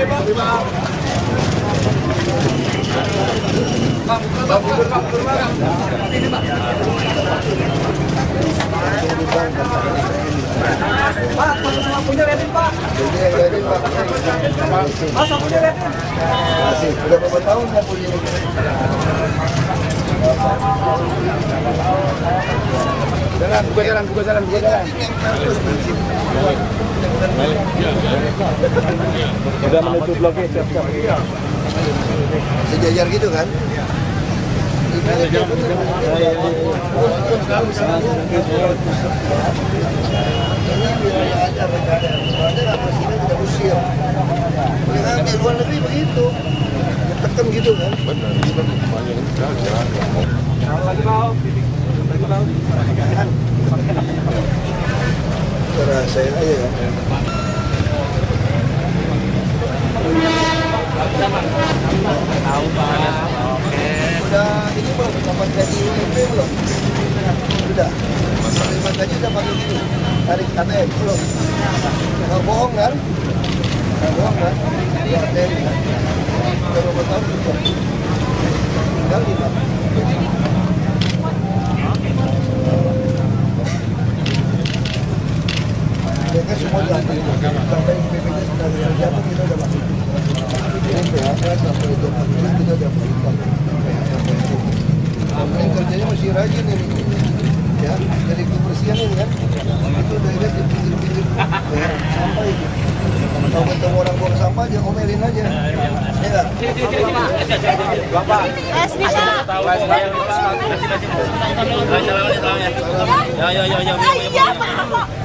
Pak, punya liatin Pak. Liatin Pak. Mas, punya liatin. Masih, udah berapa tahun nggak punya ini? Buka jalan. Udah menuju blok E, siap-siap. Sejajar gitu kan? Di luar negeri begitu, tekan gitu kan? Benar. Lagi mau. Rasain aja kan? Tahu Pak. Oke. Udah ini belum dapat gaji UMP belum? Sudah. Terima gaji udah pakai gini. Tarik KTM belum? Nggak bohong kan? Ya ATM kan? Udah berapa tahun juga? Tinggal di mana? Mereka semua sampai BPJS sudah terjatuh kita udah masuk. Ini PHK sampai 20 kita udah berikan. Yang kerjanya masih rajin ini, ya dari kebersihan ini kan, itu udah lihat di pinggir-pinggir sampah itu. Kalau ketemu orang buang sampah aja omelin aja, ya nggak? Bapak.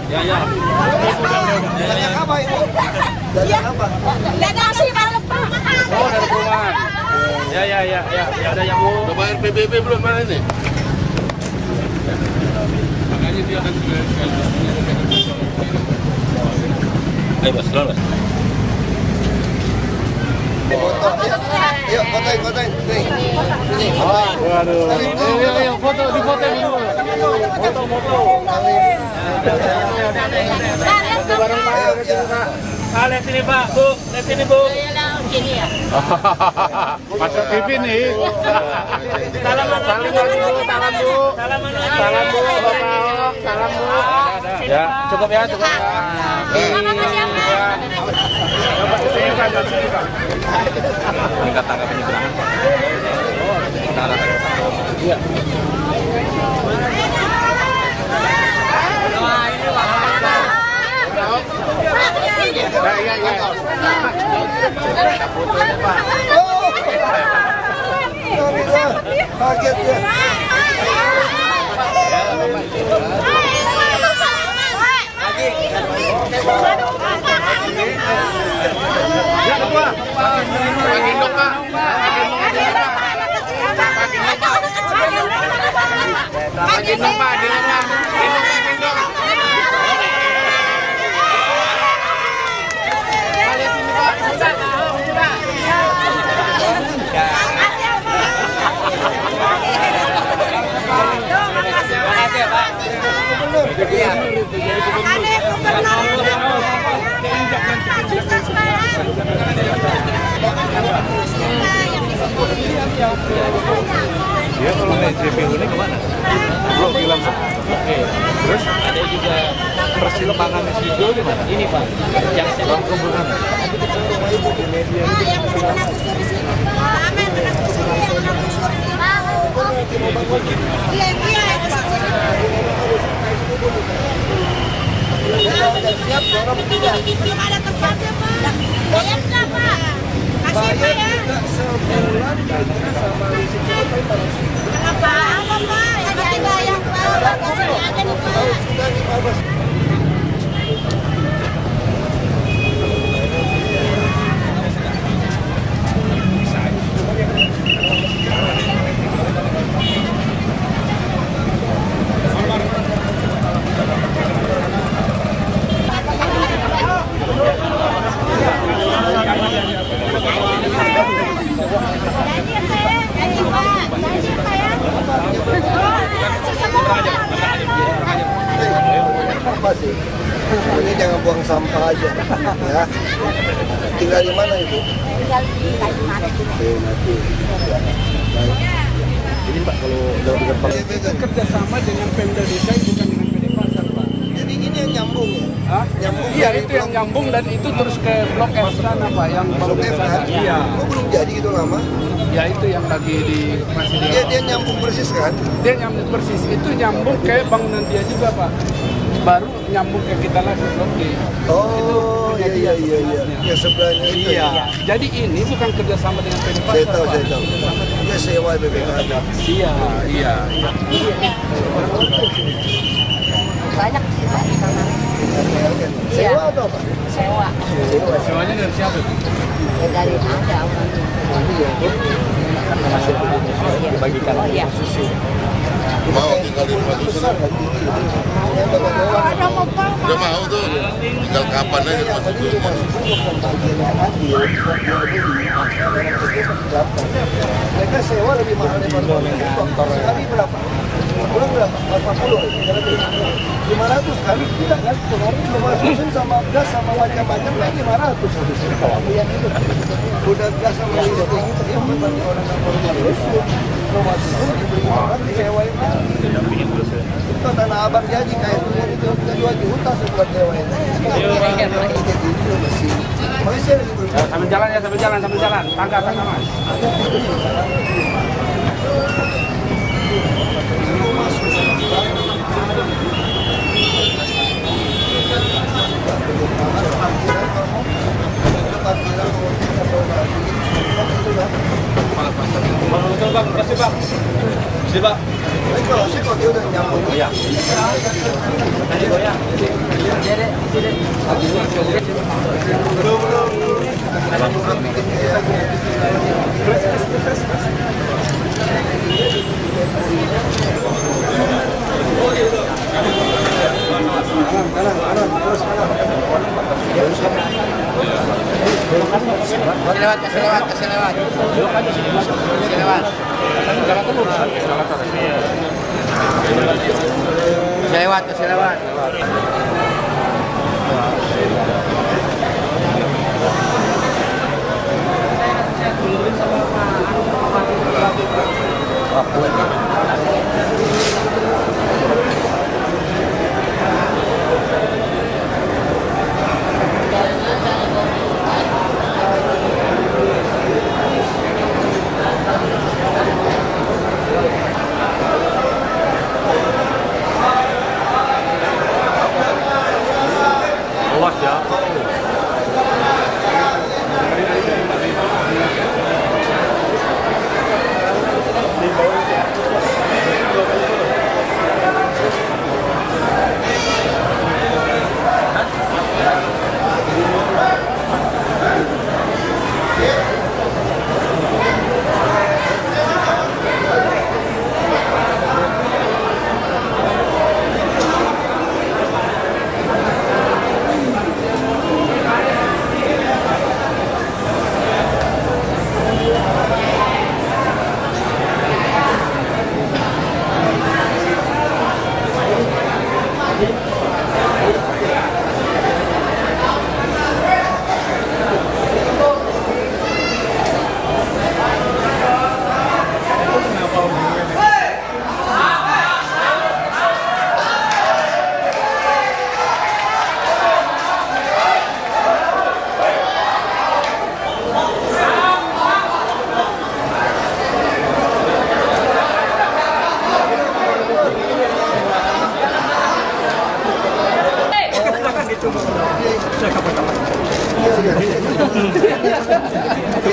Ya. Banyak apa ibu? Banyak apa? Banyak sih kalau Pak. Oh, dari perumahan. Ya, ada yang mau. Udah bayar PBB belum mana ini? Makanya dia akan Ayo, Bos, lolos. Yuk, fotoin. Nih. Waduh. Ayo, foto dulu. Foto. Bareng Pak. Lihat sini Pak, Bu. Lihat sini Bu. Gini ya. Masuk TV nih. Salam Bu. Salam Bu. Salam Bu. Ya, cukup ya. Tingkat tangga penyeberangan. Iya. Kaget ya. Dia kalau naik JPU ini kemana? Belum bilang. Oke. Terus Ada juga persimpangan situ di mana? ini Pak, yang Bang Kuburan. Siap, dorong juga. Belum ada tempatnya Pak. Bayar berapa? Kasih Pak ya. Sebulan kayaknya sama listrik Kenapa? Apa Pak? Nanti bayar Pak. Kasih aja nih Pak. sudah 15. Tinggal di mana Ibu? Tinggal di Kalimantan. Oke, nanti. Ini Pak, kalau dalam dekat Kerjasama dengan Pemda desa bukan dengan PD Pasar, Pak. Jadi ini yang nyambung ya? Hah? Nyambung Iya, dari itu yang nyambung dan itu terus ke Blok F sana, Pak, yang baru Blok F kan? Iya. Oh, belum jadi itu lama? Ya itu yang lagi masih di. Dia nyambung persis kan? Dia nyambung persis. Itu nyambung ke bangunan dia juga, Pak. Baru nyambung ke kita lagi Blok D. Oh, iya. Yang sebelahnya itu. Iya. Ya? Jadi ini bukan kerjasama dengan PD Pasar, Saya tahu, Pak. saya tahu. Dia sewa BPKH. Iya. Banyak sih Pak di sana. Sewa atau apa? Sewa. Sewanya dari siapa? Ya dari ada orang. dibagikan. Oh iya. Mau tinggal di rumah susun. Udah mau tuh, tinggal kapan aja rumah susun. Mereka sewa lebih mahal daripada kantor. Sekali berapa? Sebulan berapa? 500 kali tidak kan? Kemarin rumah susun sama gas sama macam-macam kan 500 habis. Yang itu udah gas sama listrik dia memang orang yang rumah susun dibeli orang disewain lagi. Itu tanah abang jadi kayak itu 2 juta sebulan sewain. Makanya saya lagi berpikir Sambil jalan. Tangga Mas. dia udah nyambung. Iya. Kasih lewat. Awas ya.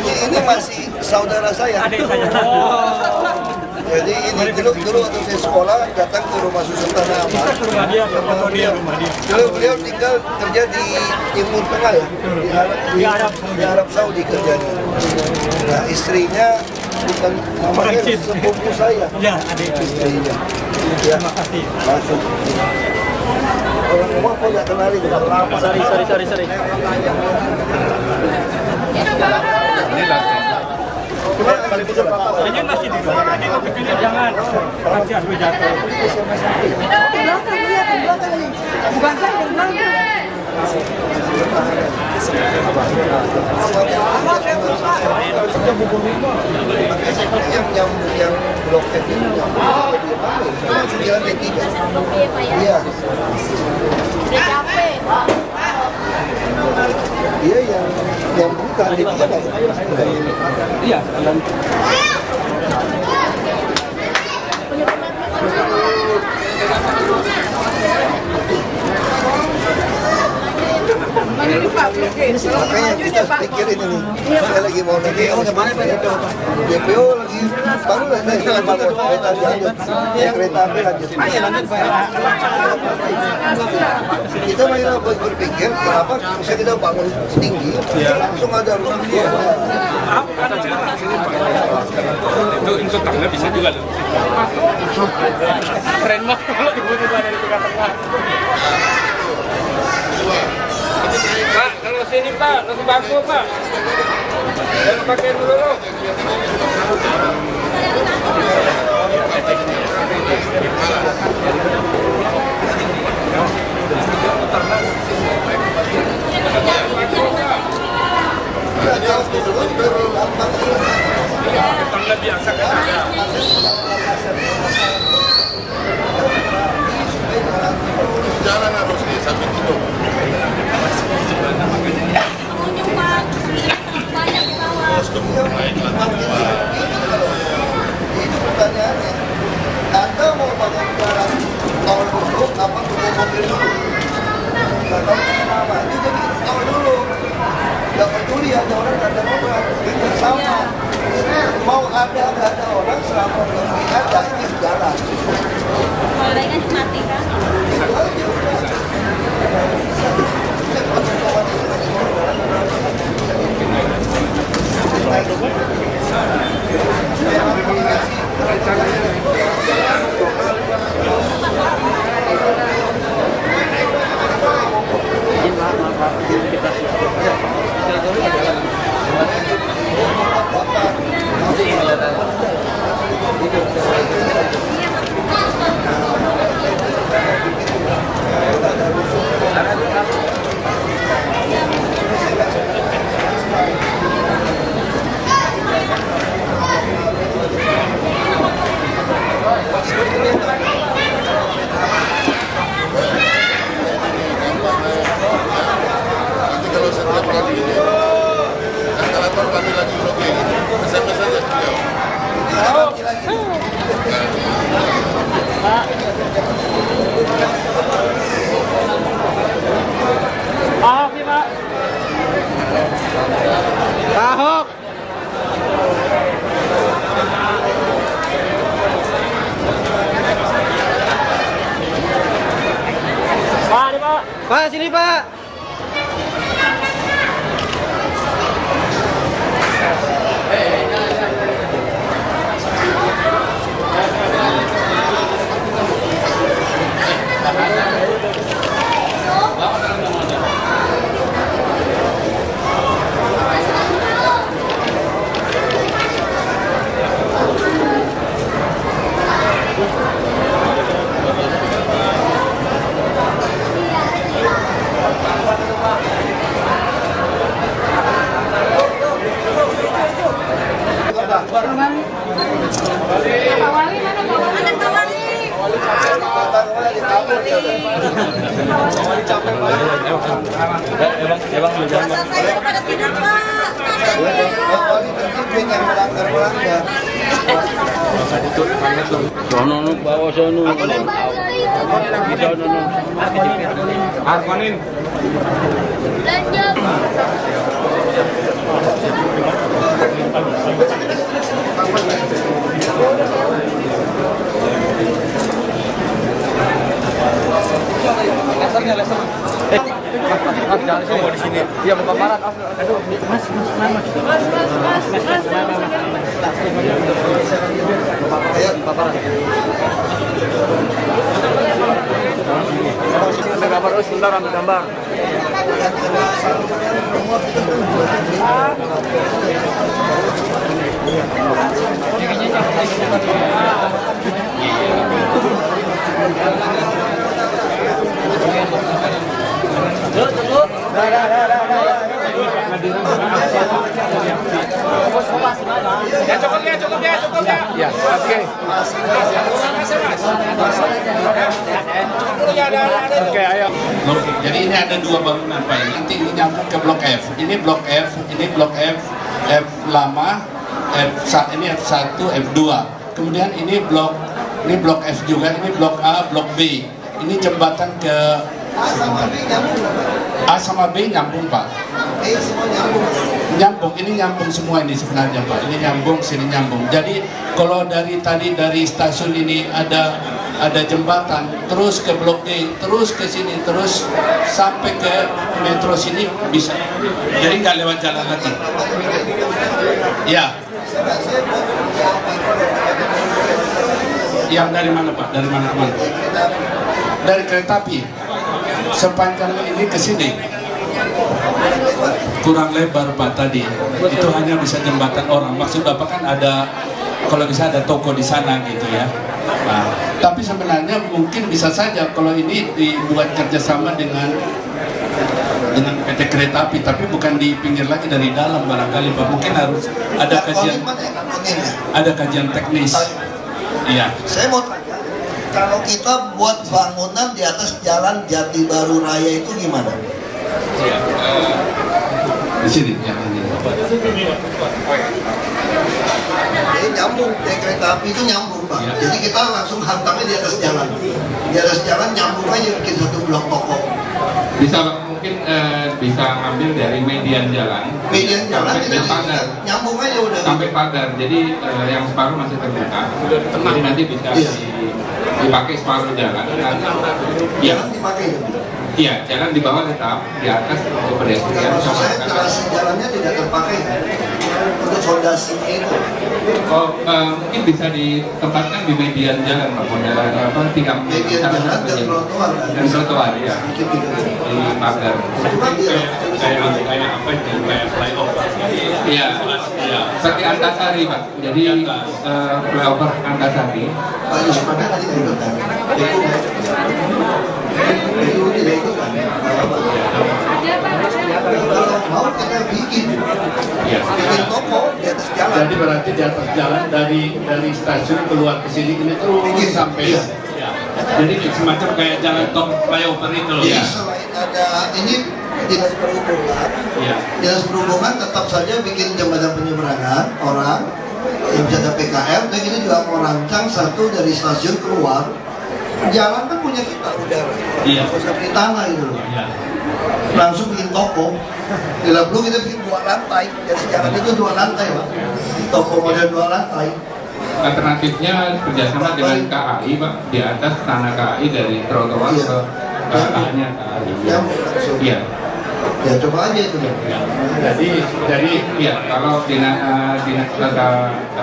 Ini masih saudara saya. Jadi ini dulu waktu saya sekolah datang ke rumah susun Tanah Abang. Beliau tinggal kerja di Timur Tengah ya, di Arab Saudi kerjanya. Nah istrinya bukan namanya sepupu saya. Ya, adik Istrinya. Ya, masuk. Orang rumah kok nggak kenali kita lama. Sorry. Ini lantai. Ini masih di luar. Adik mau bikinnya jangan. Nanti harus jatuh. Belakang, lihat di belakang ini. Bukan saya di belakang. Yang nyambung yang blok F itu nyambung jalan D3. Iya. Udah capek. Dia yang nyambung ke D3 kan? Iya, dan Makanya kita pikirin ini. Saya lagi mau nanti DPO lagi baru nanti bangun kereta lanjut. Kereta api lanjut. Kita main berpikir kenapa bisa kita bangun setinggi langsung ada rumah dia. itu tangga bisa juga loh. Keren banget kalau tiba-tiba dari tengah-tengah. Pak, kalau sini Pak, langsung bangku Pak. Jangan pakai dulu. Tangga biasa kan ada. Jalan harus di samping itu. Pengunjung Pak. Banyak di bawah. Itu pertanyaannya. Anda mau bangun jalan tol dulu, apa tunggu mobil dulu? Nggak tahu kenapa. Itu jadi tol dulu. Nggak peduli ada orang ada orang. Itu sama. Mau ada nggak ada orang selama belum ada di jalan. Kalau lainnya dimatikan. Nanti kalau setiap lagi ini, eskalator kami lagi oke, SMS aja beliau. Ahok nih Pak. Ahok. Pak nih Pak. Pak, sini Pak. Masa saya pada tidur Pak. Sono bawa sono. Arkonin. Belanja. Kamu di sini. Iya, mau paparan. Aduh, Mas. Paparan. Ambil gambar, sebentar ambil gambar. Ya cukup ya. Ya, oke. Oke, ayo. Jadi ini ada dua bangunan Pak. Nanti ini nyambung ke blok F. Ini blok F, ini blok F, F lama, ini F1, F2. Kemudian ini blok F juga, ini blok A, blok B. Ini jembatan ke A sama B nyambung Pak. Semua nyambung. Nyambung, ini nyambung semua ini sebenarnya Pak. Ini nyambung, sini nyambung. Jadi kalau dari stasiun ini ada jembatan, terus ke blok D, terus ke sini, terus sampai ke metro sini bisa. Jadi nggak lewat jalan lagi. Ya. Yang dari mana Pak? Dari mana ke mana? Dari kereta api. Sepanjang ini ke sini. Kurang lebar Pak tadi. Itu hanya bisa jembatan orang. Maksud Bapak kan ada, kalau bisa ada toko di sana gitu ya. Nah, tapi sebenarnya mungkin bisa saja kalau ini dibuat kerjasama dengan PT Kereta Api, tapi bukan di pinggir lagi, dari dalam barangkali Pak. Mungkin harus ada kajian teknis. Iya. Saya mau tanya, kalau kita buat bangunan di atas jalan Jati Baru Raya itu gimana? Iya. Di sini yang ini. Jadi nyambung, kereta api itu nyambung Pak. Ya. Jadi kita langsung hantamnya di atas jalan. Di atas jalan nyambung aja bikin satu blok toko. Bisa mungkin bisa ngambil dari median jalan. Median jalan sampai itu pagar. Nyambung aja udah. Sampai pagar. Jadi yang separuh masih terbuka. Jadi nanti bisa dipakai separuh jalan. Jalan dipakai. Iya, jalan di bawah tetap, di atas untuk pedestrian. Maksud saya terasi jalannya tidak terpakai untuk fondasinya itu. Oh, mungkin bisa ditempatkan di median jalan, Pak. Model tiga median jalan dan trotoar. Dan trotoar, ya. Di pagar. Kayak apa itu? Kayak flyover. Iya, seperti Antasari Pak. Jadi flyover Antasari. Pak Yusuf ada tadi tidak ikutan. Itu tidak ikutan. Kalau mau kita bikin toko di atas jalan. Jadi berarti di atas jalan dari stasiun keluar ke sini ini terus sampai. Jadi semacam kayak jalan tol flyover itu loh. Jadi selain ada ini dinas perhubungan, dinas perhubungan tetap saja bikin jembatan penyeberangan orang yang bisa ada PKL, dan kita juga mau rancang satu dari stasiun keluar. Jalan kan punya kita udara, seperti tanah itu loh. Langsung bikin toko. Bila perlu kita bikin 2 lantai. Jadi jalan itu 2 lantai Pak. Toko model 2 lantai. Alternatifnya kerjasama dengan KAI Pak, di atas tanah KAI dari trotoar ke tanahnya KAI. Iya. Ya coba aja itu. Jadi ya kalau dinas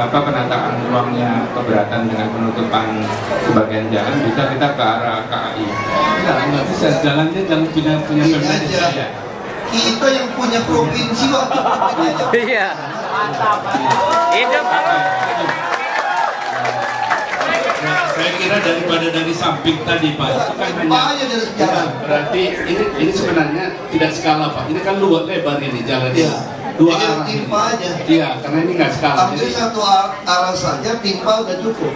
penataan ruangnya keberatan dengan penutupan sebagian jalan, bisa kita ke arah KAI. nggak bisa, jalannya jangan punya aja. Kita yang punya provinsi waktu Iya. Hidup. Saya kira daripada dari samping tadi Pak, itu kan aja dari jalan. berarti ini sebenarnya tidak skala Pak. Ini kan luas lebar ini jalan. Iya. Dua Jadi arah. timpa aja. Iya, karena ini nggak skala. Ambil satu arah saja, timpa udah cukup.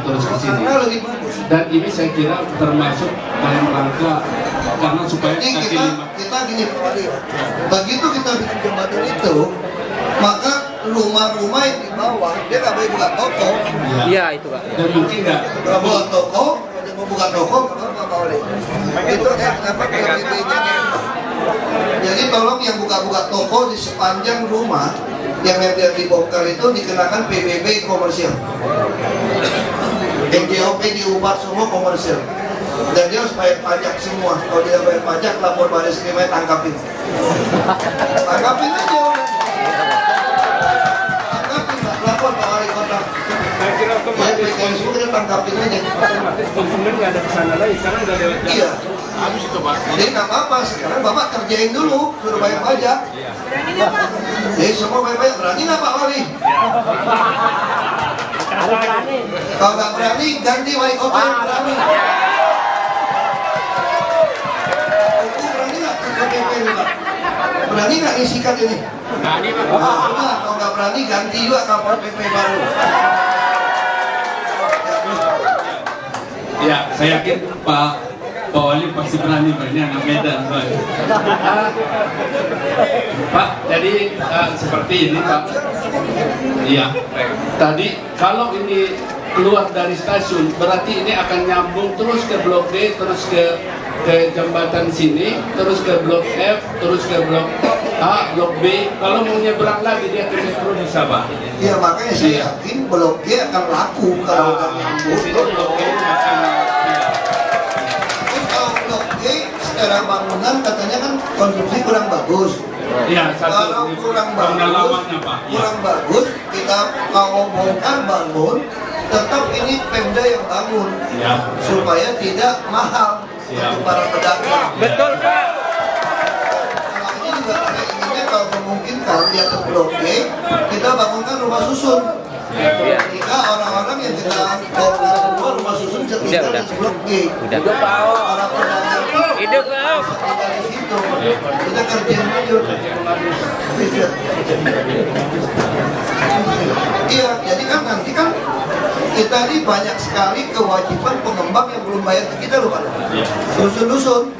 Terus ke sini. Karena lebih bagus. Dan ini saya kira termasuk dalam rangka karena supaya Ini kaki lima. kita gini Pak Wali. Begitu kita bikin jembatan itu, maka rumah-rumah yang di bawah dia nggak boleh buka toko. Iya itu Pak. Dan mungkin nggak. Kalau buka toko, kalau mau buka toko, nggak boleh. Itu apa KPP-nya. Jadi tolong yang buka-buka toko di sepanjang rumah yang biar dibongkar itu dikenakan PBB komersial. NJOP diubah semua komersial. Dan dia harus bayar pajak semua. Kalau dia bayar pajak, lapor baris krimnya tangkapin. Tangkapin aja udah. Tangkapin, lapor ke wali kota. Saya kira otomatis semua kita tangkapin aja. otomatis konsumen nggak ada kesana lagi karena udah lewat jalan. Iya. Habis itu Pak. Jadi nggak apa-apa, sekarang Bapak kerjain dulu, suruh bayar pajak. Berani nggak Pak? Jadi semua bayar-bayar, berani nggak Pak Wali? Kalau nggak berani, ganti wali kota yang berani. Aku berani nggak ke KPP ini Pak? Berani nggak ngisikan ini? Berani, Pak. Nah, kalau nggak berani ganti juga kapal PP baru. Ya, saya yakin Pak Wali pasti berani, Pak. Ini anak Medan, Pak. Pak, jadi seperti ini, Pak. Iya. Tadi kalau ini keluar dari stasiun, berarti ini akan nyambung terus ke Blok D, terus ke jembatan sini, terus ke Blok F, terus ke Blok A, Blok B. Kalau mau nyebrang lagi dia ke metro bisa, Pak. Iya, makanya saya yakin Blok G akan laku kalau udah nyambung. Di sini Blok D akan Terus kalau Blok G secara bangunan katanya kan konstruksi kurang bagus. Iya, Kalau kurang pendalamannya, bagus, Pak. Ya. kurang bagus, kita mau bongkar bangun, tetap ini Pemda yang bangun, Ya. supaya tidak mahal untuk para pedagang. Betul, Pak. Nah, ini juga saya inginnya kalau memungkinkan di atas Blok G, kita bangunkan rumah susun. Sehingga orang-orang yang kita bawa semua rumah susun bisa tinggal Udah. di Blok G. Udah. Para pedagang Hidup, Pak. tinggal di situ. Kita kerjain aja. Bisa. Iya, jadi kan nanti kan kita ini banyak sekali kewajiban pengembang yang belum bayar ke kita loh Pak. Dusun-dusun.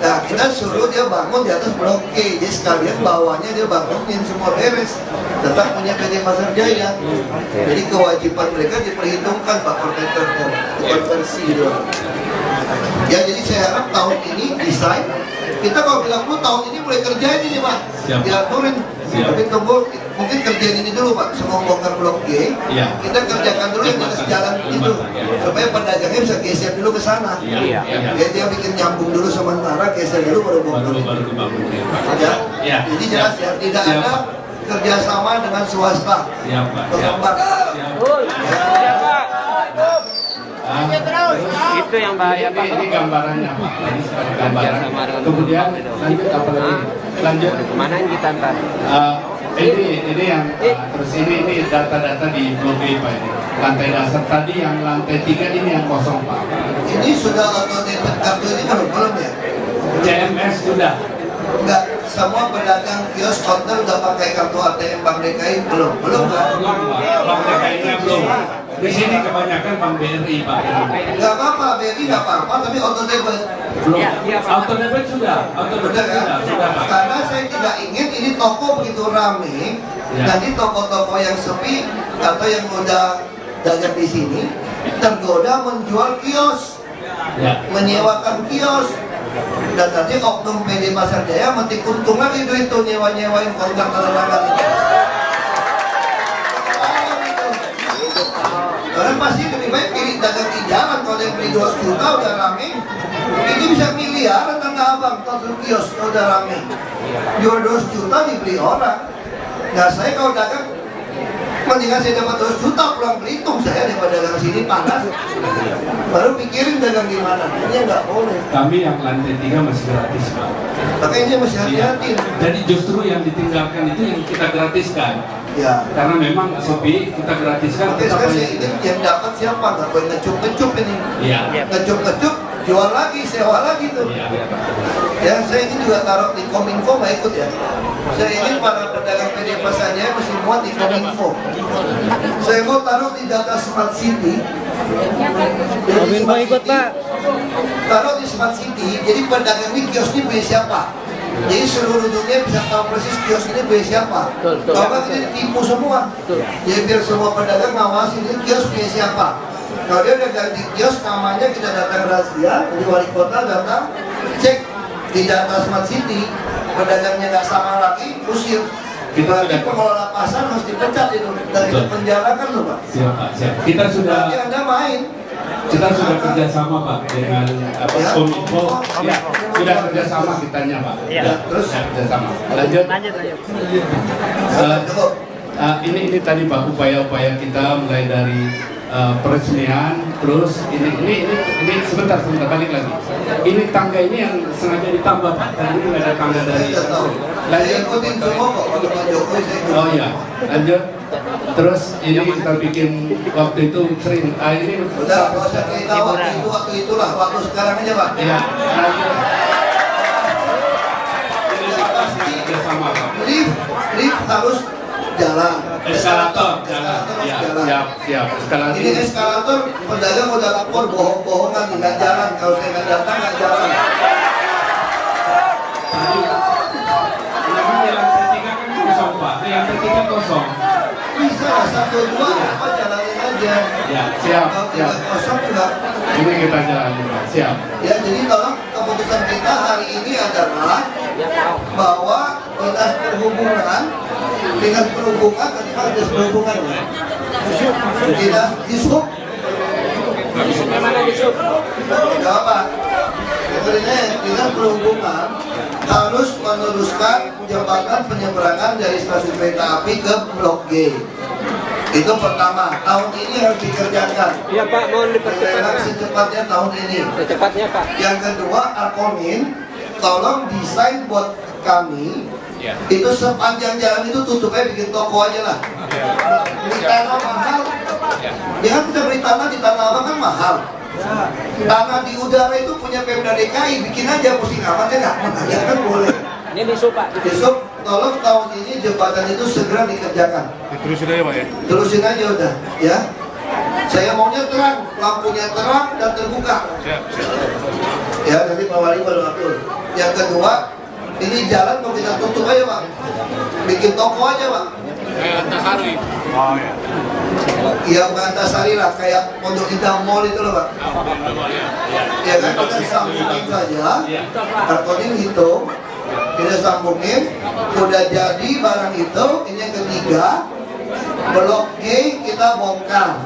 Nah, kita suruh dia bangun di atas Blok G, jadi sekalian bawahnya dia bangunin semua beres. Tetap punya PT Pasar Jaya. Jadi kewajiban mereka diperhitungkan Pak Koordinatornya, konversi gitu. Ya, jadi saya harap tahun ini desain kita kalau bilang lu tahun ini mulai kerjain ini Pak, Siap. diaturin. Tapi tunggu mungkin kerjain ini dulu Pak, semua bongkar Blok G. Iya. Kita kerjakan dulu yang di atas jalan itu, supaya pedagangnya bisa geser dulu ke sana. Iya. Ya, dia bikin nyambung dulu sementara, geser dulu baru bongkar. Baru kebangun. Ya. Ya. Jadi jelas ya, tidak Siap. ada kerjasama dengan swasta. Siap, Pak. Siap. Pengembang. Itu yang bahaya, Pak. Ini gambarannya, Pak. Ini sebagai gambaran. Kemudian lanjut apa lagi? Lanjut. Kemana kita ntar? Ini yang terus ini data-data di Blok G, Pak. Ini lantai dasar tadi yang lantai 3 ini yang kosong, Pak. Ini sudah auto debit kartu ini belum ya? CMS sudah. Enggak, semua pedagang kios counter udah pakai kartu ATM Bank DKI belum kan? Bank DKI-nya belum. Di sini kebanyakan Bank BRI, Pak. Enggak apa-apa, BRI enggak apa-apa, tapi auto debit. Belum. Auto debit sudah. Auto debit Betul kan? sudah, Pak. Karena saya tidak ingin ini toko begitu rame, nanti toko-toko yang sepi atau yang udah dagang di sini tergoda menjual kios, menyewakan kios, dan nanti oknum PD Pasar Jaya metik untung lagi duit tuh nyewa-nyewain kontrak tanah itu. Karena pasti lebih baik pilih dagang di jalan, kalau yang beli 2 juta udah rame, ini bisa miliaran Tanah Abang, kalau kios udah rame. Jual 2 juta dibeli orang. Nah saya kalau dagang, mendingan saya dapat 2 juta pulang Belitung saya daripada dagang sini panas. Baru pikirin dagang gimana, ini nggak boleh. Kami yang lantai 3 masih gratis, Pak. Makanya ini masih hati-hati. Jadi justru yang ditinggalkan itu yang kita gratiskan. Ya. Karena memang sepi, kita gratiskan. Oke, sekarang saya ini yang dapat siapa? Nggak boleh ngecup-ngecup ini. Iya. Ngecup-ngecup, jual lagi, sewa lagi tuh. Iya. Ya, saya ini juga taruh di Kominfo, nggak ikut ya. Saya ingin para pedagang PD Pasar Jaya mesti muat di Kominfo. Saya mau taruh di data Smart City. Kominfo ikut, Pak. Taruh di Smart City, jadi pedagang ini kios ini punya siapa? Jadi seluruh dunia bisa tahu persis kios ini punya siapa. Kalau nggak kita ditipu semua. Jadi biar semua pedagang ngawasin ini kios punya siapa. Kalau dia udah ganti kios, namanya kita datang rahasia, jadi wali kota datang cek di data Smart City, pedagangnya nggak sama lagi, usir. Berarti pengelola pasar harus dipecat itu dari penjara kan loh Pak. Siap, Pak. Siap. Kita sudah kerjasama, Pak, dengan Kominfo. Ya, sudah kerjasama kitanya, Pak. Terus kerjasama. Lanjut. Ini tadi Pak upaya-upaya kita mulai dari peresmian, terus ini sebentar balik lagi. Ini tangga ini yang sengaja ditambah, Pak. Tadi itu ada tangga dari. Saya ikutin semua kok kalau Pak Jokowi saya ikutin. Oh iya, lanjut. Terus ini kita bikin waktu itu sering. Ini udah nggak usah cerita waktu itulah, waktu sekarang aja Pak. Iya. Pasti Kerjasama. harus jalan. Eskalator jalan. Ya, siap. Eskalator. Ini eskalator, pedagang udah lapor bohong-bohongan, nggak jalan. Kalau saya nggak datang, nggak jalan. Yang lantai 3 kan kosong Pak, yang lantai 3 kosong. Bisa lah, 1-2 apa jalanin aja. Ya, siap. Kalau tidak kosong juga. Ini kita jalanin, Pak. Siap. Ya, jadi tolong keputusan kita hari ini adalah bahwa dinas perhubungan ketika dinas perhubungan ya. Dinas Dishub. Mana Dishub? Tidak apa. Akhirnya dinas perhubungan harus meneruskan jembatan penyeberangan dari stasiun kereta api ke Blok G. Itu pertama, tahun ini harus dikerjakan. Iya Pak, mohon dipercepat. Secepatnya tahun ini. Secepatnya Pak. Yang kedua, Arkomin, tolong desain buat kami. Itu sepanjang jalan itu tutupnya bikin toko aja lah. Beli tanah mahal. Ya kan kita beli tanah di Tanah Abang kan mahal. Tanah di udara itu punya Pemda DKI, bikin aja pusing amat ya nggak? Ya kan boleh. Ini Dishub Pak. Besok tolong tahun ini jembatan itu segera dikerjakan. Diterusin aja Pak ya. Terusin aja udah, ya. Saya maunya terang, lampunya terang dan terbuka. Siap. Ya, nanti Pak Wali baru atur. Yang kedua, ini jalan mau kita tutup aja Pak. Bikin toko aja Pak. Kayak Antasari. Oh ya. Ya bukan Antasari lah, kayak Pondok Indah Mall itu loh Pak. Ya kan, kita sambungin saja. Arkonin hitung, kita sambungin, udah jadi barang itu. Ini yang ketiga, Blok G kita bongkar.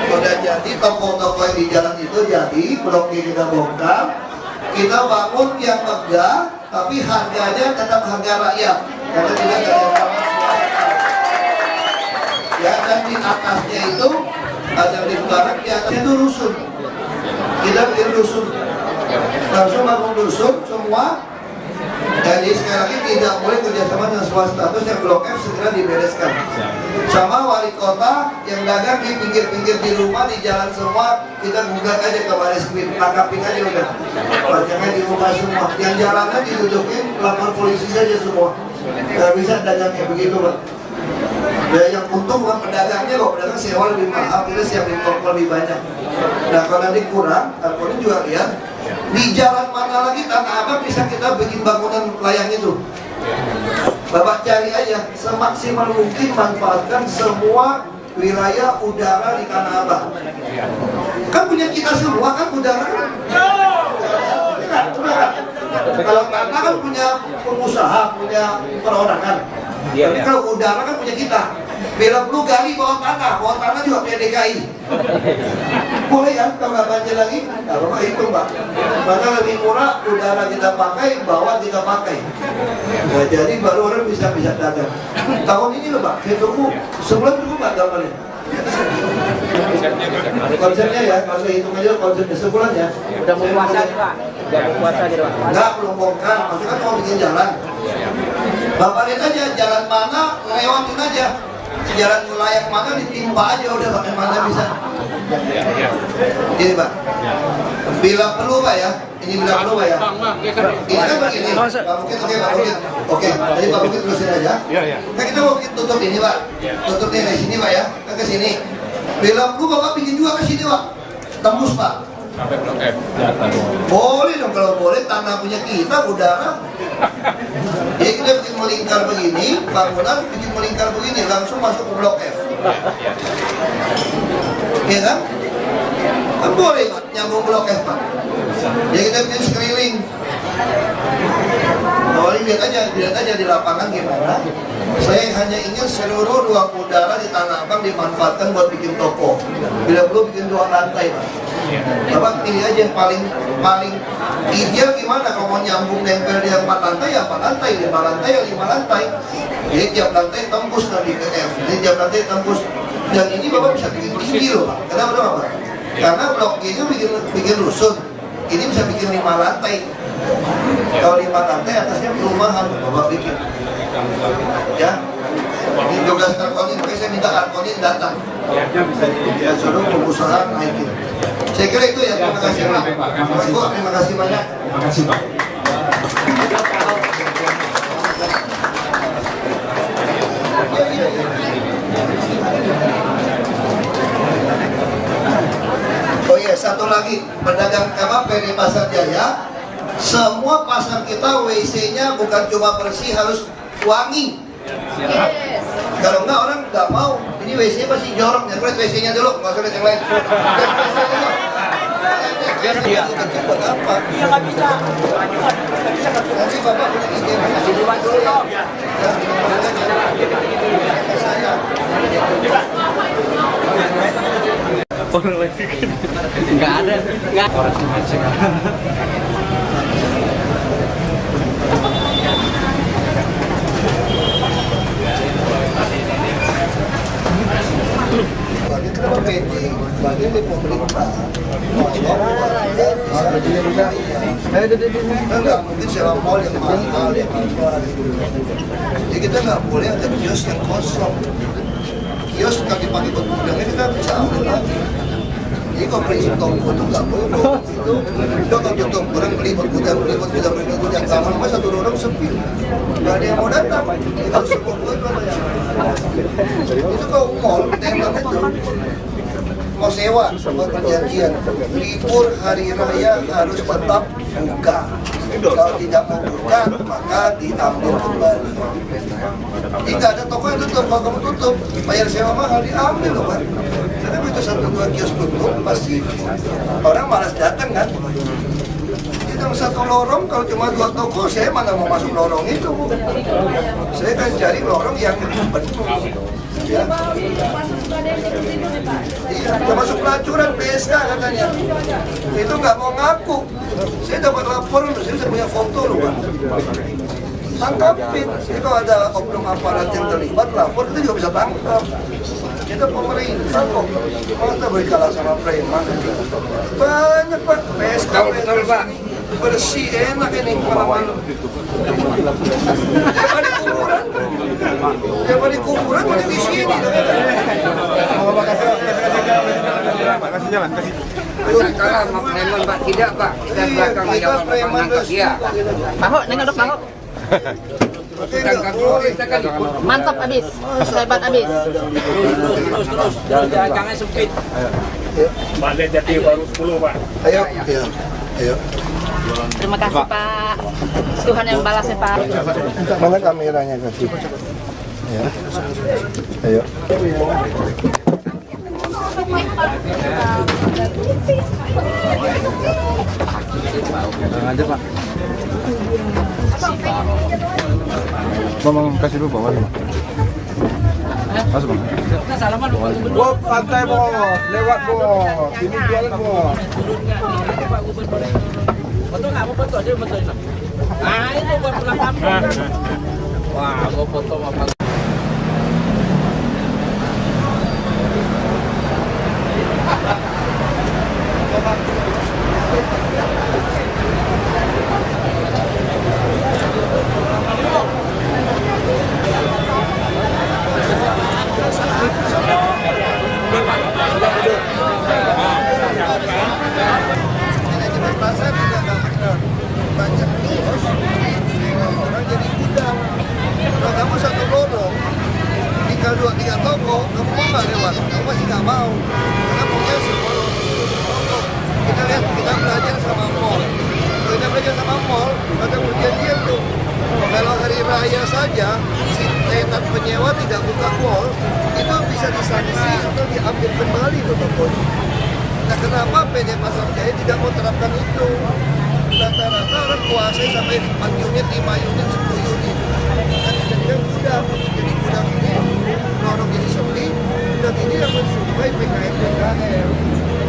Udah jadi toko-toko yang di jalan itu jadi, Blok G kita bongkar. Kita bangun yang megah, tapi harganya tetap harga rakyat, karena tidak ada yang sama swasta. Ya, dan di atasnya itu ada di barat, di atasnya itu rusun. Kita bikin rusun, langsung bangun rusun semua. Jadi sekali lagi tidak boleh kerjasama dengan swasta. Terus yang Blok F segera dibereskan. Sama wali kota yang dagang di pinggir-pinggir di rumah, di jalan semua, kita gugat aja ke Baris Krim, tangkapin aja udah. Pajaknya di rumah semua. Yang jalannya didudukin, lapor polisi saja semua. Gak bisa dagangnya begitu Pak. Ya, yang untung bukan pedagangnya kok, pedagang sewa lebih mahal, kita siap impor lebih banyak. Nah kalau nanti kurang, Arkonin juga lihat di jalan mana lagi Tanah Abang bisa kita bikin bangunan layang itu. Bapak cari aja, semaksimal mungkin manfaatkan semua wilayah udara di Tanah Abang. Kan punya kita semua kan udara kan? Kalau tanah kan punya pengusaha, punya perorangan. Tapi kalau udara kan punya kita. Bila perlu gali bawah tanah juga punya DKI. Boleh kan kalau nggak banjir lagi? Kalau nggak hitung Pak. Maka lebih murah udara kita pakai, bawah kita pakai. Nah, jadi baru orang bisa dagang. Tahun ini loh Pak, saya tunggu sebulan tunggu Pak gambarnya. Konsepnya ya, kalau hitung aja konsepnya sebulan ya. Udah mau puasa nih Pak. Udah mau puasa gitu Pak. Enggak, belum bongkar, maksudnya kan mau bikin jalan. Bapak lihat aja jalan mana, lewatin aja. Jalan layak mana ditimpa aja udah Pak, mana bisa. Ini Pak. Bila perlu Pak ya, ini bila perlu Pak ya. Ini kan begini, Pak Bukit oke Pak Bukit. Oke, jadi Pak Bukit terusin aja. Kan kita mau tutup ini Pak, tutupnya dari sini Pak ya, ke sini. Bila perlu Bapak bikin juga ke sini Pak, tembus Pak. Sampai Blok F. Boleh dong kalau boleh, tanah punya kita, udara. Jadi kita bikin melingkar begini, bangunan bikin melingkar begini, langsung masuk ke Blok F. Iya kan? Kan boleh Pak, nyambung Blok F Pak. Jadi kita bikin sekeliling. Awalnya lihat aja di lapangan gimana. Saya hanya ingin seluruh ruang udara di Tanah Abang dimanfaatkan buat bikin toko. Bila perlu bikin 2 lantai Pak. Bapak pilih aja yang paling ideal gimana. Kalau mau nyambung nempel di 4 lantai ya 4 lantai, 5 lantai ya 5 lantai. Jadi tiap lantai tembus nanti ke F. Jadi tiap lantai tembus. Dan ini Bapak bisa bikin tinggi loh Pak. Kenapa Pak? Karena Blok G itu bikin rusun. Ini bisa bikin 5 lantai. Kalau 5 lantai atasnya perumahan Bapak bikin. Ya. Ini tugas Arkonin, makanya saya minta Arkonin datang. Ya suruh pengusaha naikin. Saya kira itu ya, terima kasih Pak. Terima kasih banyak. Terima kasih Pak. lagi, pedagang PD Pasar Jaya, semua pasar kita WC-nya bukan cuma bersih, harus wangi. Kalau enggak orang nggak mau. Ini WC masih jorok, ya lihat WC-nya dulu, nggak usah lihat yang lain. Biar dia kecil buat apa? Iya nggak bisa. Nanti bapak punya ide. Dibuat dulu dong. Saya. Nggak ada. Nggak. Kenapa pending? Bagian dari pemerintah. Kita nggak mungkin sewa mall yang mahal yang apa. Jadi kita nggak boleh ada kios yang kosong. Kios kan dipakai buat gudangnya kita bisa ambil lagi. Jadi kalau prinsip toko itu nggak boleh dong. Itu kalau tutup orang beli buat gudang, kamar mas satu orang sepi. Nggak ada yang mau datang. Kita harus semua buat ya. Itu kalau mall tembak itu mau sewa buat perjanjian libur hari raya harus tetap buka. Kalau tidak mau buka maka diambil kembali. Jika ada toko yang tutup, kalau kamu tutup bayar sewa mahal diambil loh kan. Karena begitu 1-2 kios tutup pasti orang malas datang kan. Dalam satu lorong kalau cuma 2 toko saya mana mau masuk lorong itu. Saya kan cari lorong yang penuh. Ya. Iya, termasuk pelacuran PSK katanya. Itu nggak mau ngaku. Saya dapat laporan, saya punya foto loh Pak. Tangkapin. Jadi kalau ada oknum aparat yang terlibat, lapor kita juga bisa tangkap. Kita pemerintah kok, masa berkalah sama preman. Banyak Pak, PSK bersih enak ini malam-malam. Tiap hari kuburan mana di sini. Kasih jalan, kasih. Kalah sama preman Pak, tidak Pak. Dan belakang Kita preman bersih. Mahok, nengok Mahok. Mantap abis, hebat abis. Terus. Jangan sempit. Balik Jati baru 10 Pak. Ayo. Terima kasih Pak. Tuhan yang balas ya Pak. Mana kameranya kasih? Ya. Ayo. Aja Pak. Bang, kasih dulu bawah nih. Masuk Bang. Bos, santai bos, lewat bos, ini jalan bos. Betul nggak mau foto aja betul. Ah itu buat pulang kampung. Wah, mau foto apa? Pasar juga nggak benar. Banyak kios, orang jadi gudang. Kalau kamu satu lorong, tinggal 2-3 toko, kamu mau nggak lewat? Kamu pasti nggak mau. Karena maunya semua toko. Kita lihat, kita belajar sama mall. Kalau kita belajar sama mall, ada perjanjian tuh. Kalau hari raya saja, si tenant penyewa tidak buka mall, itu bisa disanksi atau diambil kembali tuh tokonya. Nah kenapa PD Pasar Jaya tidak mau terapkan itu? Rata-rata orang kuasai sampai 4 unit, 5 unit, 10 unit. Dan dijadikan gudang. Jadi gudang ini, lorong ini sepi, gudang ini yang mensuplai PKM.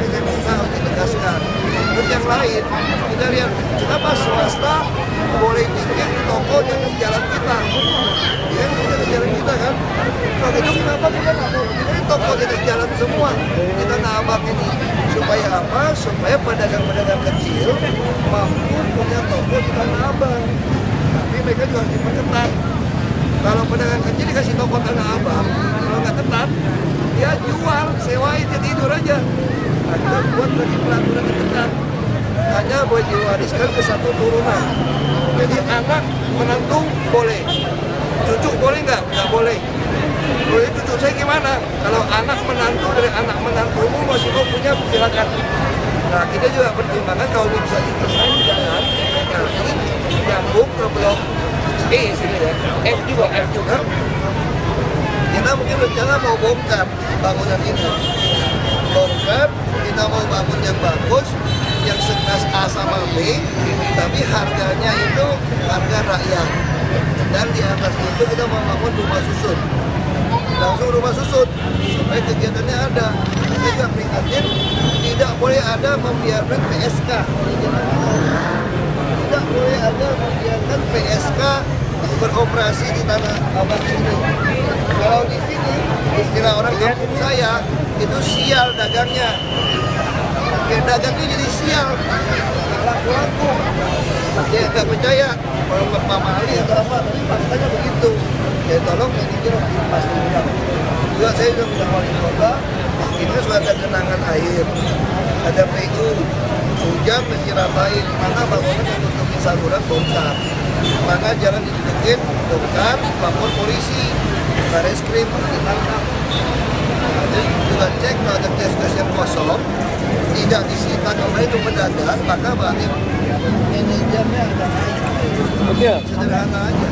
Saya minta harus ditegaskan. Terus yang lain, kita lihat kenapa swasta boleh bikin toko di atas jalan kita. Ya, di atas jalan kita kan. Kalau gitu kenapa kita nggak mau bikin toko di atas jalan semua? Kita nabak ini. Supaya apa? Supaya pedagang-pedagang kecil mampu punya toko di Tanah Abang. Tapi mereka juga harus diperketat. Kalau pedagang kecil dikasih toko Tanah Abang, kalau nggak ketat, dia jual, sewain, dia tidur aja. Nah, kita buat lagi peraturan yang ketat. Hanya boleh diwariskan ke satu turunan. Jadi anak menantu boleh, cucu boleh nggak? Nggak boleh. Kalau Jadi tutup saya gimana? Kalau anak menantu dari anak menantumu masih mau punya, silakan. Nah, kita juga pertimbangan kalau ini bisa didesain jangan. Nah, ini nyambung ke blok E sini ya, F juga. Kita mungkin rencana mau bongkar bangunan ini. Bongkar, kita mau bangun yang bagus, yang sekelas A sama B, tapi harganya itu harga rakyat. Dan di atas itu kita mau bangun rumah susun. Langsung rumah susun, supaya kegiatannya ada. Saya juga peringatin, tidak boleh ada membiarkan PSK. Tidak boleh ada membiarkan PSK beroperasi di Tanah Abang ini. Kalau di sini, istilah orang kampung saya, itu sial dagangnya. Dagangnya jadi sial, laku-laku. Saya nggak percaya, kalau Mama Ali atau apa, tapi faktanya begitu. Ya tolong ini kira pastikan. Juga saya sudah bilang wali kota, ini sudah ada genangan air, ada PU, hujan mesti ratain, mana bangunan yang tutupin saluran bongkar, mana jalan ditutupin bongkar, lapor polisi, baris krim ditangkap. Jadi juga cek kalau ada kios-kios yang kosong, tidak disita karena itu mendadak, maka berarti manajernya ada air. Sederhana aja.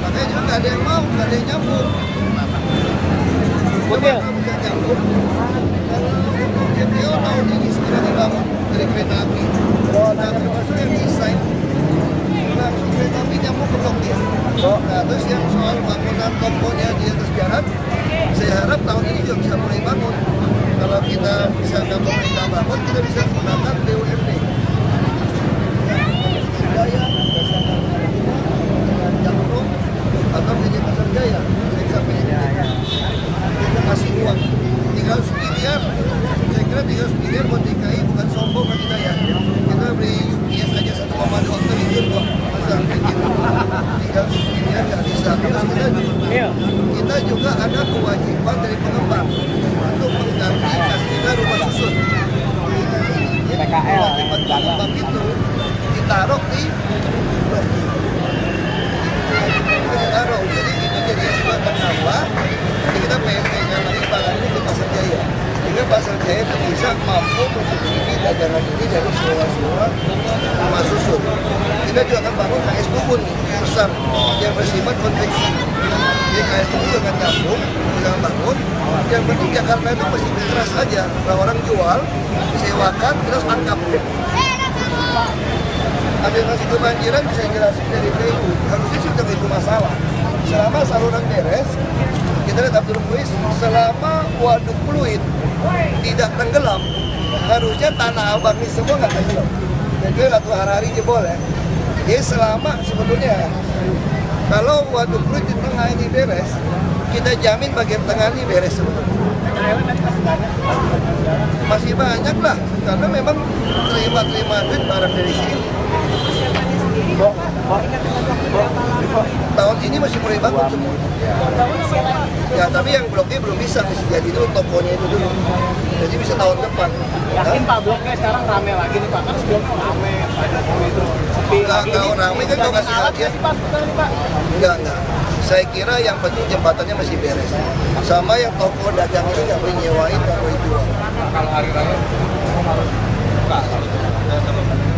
Makanya juga nggak ada yang mau, nggak ada yang nyambung. Coba bisa nyambung. Kalau JPO tahun ini segera dibangun dari kereta api. Nah, termasuk yang desain. Langsung kereta api nyambung ke blok dia. Nah, terus yang soal bangunan tokonya di atas jalan, saya harap tahun ini juga bisa mulai bangun. Kalau kita bisa nggak pemerintah bangun, kita bisa menggunakan BUMD. Jaya, Jamrong, atau PJ Pasar Jaya, sampai kita kasih uang 300 miliar. Saya kira 300 miliar buat DKI bukan sombong bagi saya. Kita beli UPS aja 1,2 triliun kok, masa bikin 300 miliar nggak bisa. Terus kita juga ada kewajiban dari pengembang untuk mengganti kasihnya rumah susun. Kewajiban pengembang itu ditaruh di blok. Ditaruh, jadi kita jadi juga menambah. Jadi kita PMP-nya lagi barang ini ke Pasar Jaya. Sehingga Pasar Jaya itu bisa mampu mensubsidi dagangan ini dari sewa-sewa rumah susun. Kita juga akan bangun KS Bubun besar yang bersifat konveksi. Jadi KS Bubun juga nyambung, kita bangun. Yang penting Jakarta itu mesti keras saja. Kalau orang jual, sewakan, terus tangkap. Ada masih kebanjiran bisa jelasin dari PU. Harusnya sih tidak itu masalah. Selama saluran beres, kita lihat Abdul Muiz, selama waduk Pluit tidak tenggelam, harusnya Tanah Abang ini semua nggak tenggelam. Jadi Ratu Harari jebol ya. Jadi selama sebetulnya kalau waduk Pluit di tengah ini beres, kita jamin bagian tengah ini beres sebetulnya. Masih banyak lah, karena memang terima duit barang dari sini. Tahun ini masih mulai bangun semua. Ya, tapi yang bloknya belum bisa, mesti jadi dulu tokonya itu dulu. Jadi bisa tahun depan. Yakin Pak bloknya sekarang rame lagi nih Pak? Kan sebelumnya rame, terus sepi lagi. Kalau rame kan kalau kasih alat hadiah. sih Pak sebetulnya nih Pak? Enggak. Saya kira yang penting jembatannya masih beres. Sama yang toko dagang ini nggak boleh nyewain, nggak boleh jual. Kalau hari raya,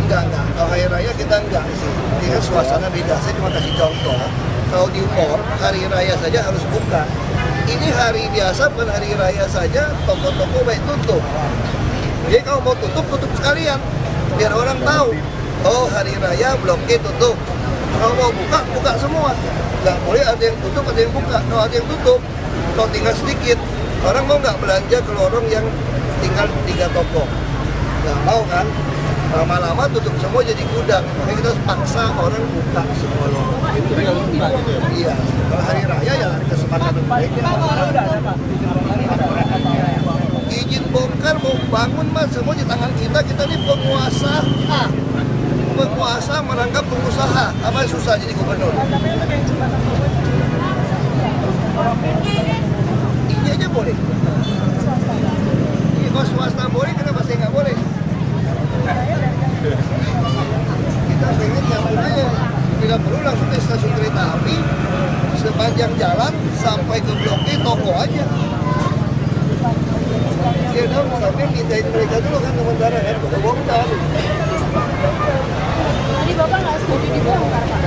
Enggak. Kalau hari raya kita enggak sih. Ini kan suasana beda. Saya cuma kasih contoh. Kalau di mall, hari raya saja harus buka. Ini hari biasa, bukan hari raya saja, toko-toko baik tutup. Jadi kalau mau tutup sekalian. Biar orang tahu, oh hari raya Blok G tutup. Kalau mau buka semua. Nggak boleh ada yang tutup, ada yang buka. Kalau ada yang tutup, kalau tinggal sedikit, orang mau nggak belanja ke lorong yang tinggal 3 toko? Nggak mau kan? Lama-lama tutup semua jadi gudang. Makanya kita paksa orang buka semua lorong. Iya. Kalau hari raya ya hari kesepakatan. Izin bongkar mau bangun mas, semua di tangan kita. Kita ini penguasa. Penguasa menangkap pengusaha. Apa susah jadi gubernur? Ini aja boleh. Ini kalau swasta boleh, kenapa saya nggak boleh? Kita pengen nyambung aja. Bila perlu langsung ke stasiun kereta api sepanjang jalan sampai ke Blok E toko aja. Ya dong, tapi mintain mereka dulu kan sementara kan, baru bongkar. Tadi Bapak nggak setuju dibongkar, Pak?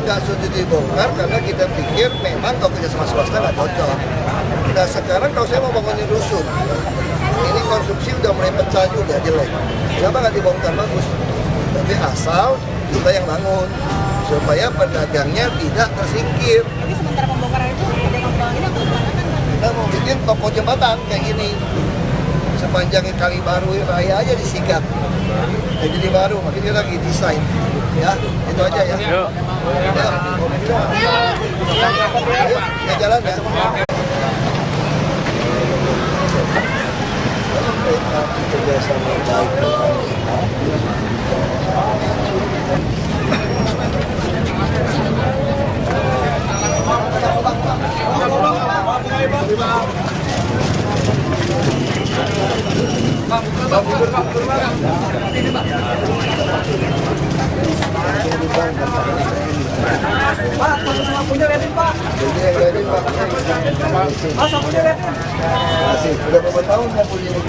Nggak setuju dibongkar karena kita pikir memang kalau kerja sama swasta nggak cocok. Nah sekarang kalau saya mau bangunin rusun, ini konsumsi udah mulai pecah juga, jelek. Kenapa nggak dibongkar? Bagus. Tapi asal kita yang bangun, supaya pedagangnya tidak tersingkir. Tapi sementara pembongkaran itu, pedagang ini aku gimana kan? Kita mau bikin toko jembatan kayak gini. Sepanjang Kali Baru Raya aja disikat. Kayak jadi baru, makanya lagi desain. Ya, itu aja ya. Yuk, ya jalan ya. Mereka kerjasama baik dengan Pak, punya rating Pak. jadi yang lain Pak. Mas, punya rating. Masih, udah berapa tahun kan punya ini?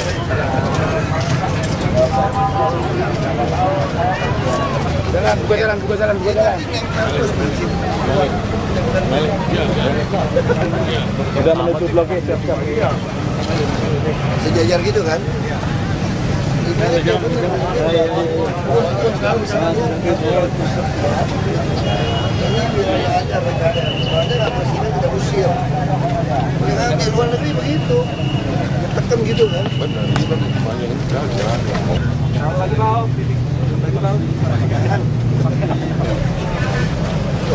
Buka jalan. Udah menuju Blok E, siap-siap. Sejajar gitu kan? Ini wilayah aja negara, soalnya nggak presiden tidak usir. Yang di luar negeri begitu, tekan gitu kan? Benar, kita banyak jalan.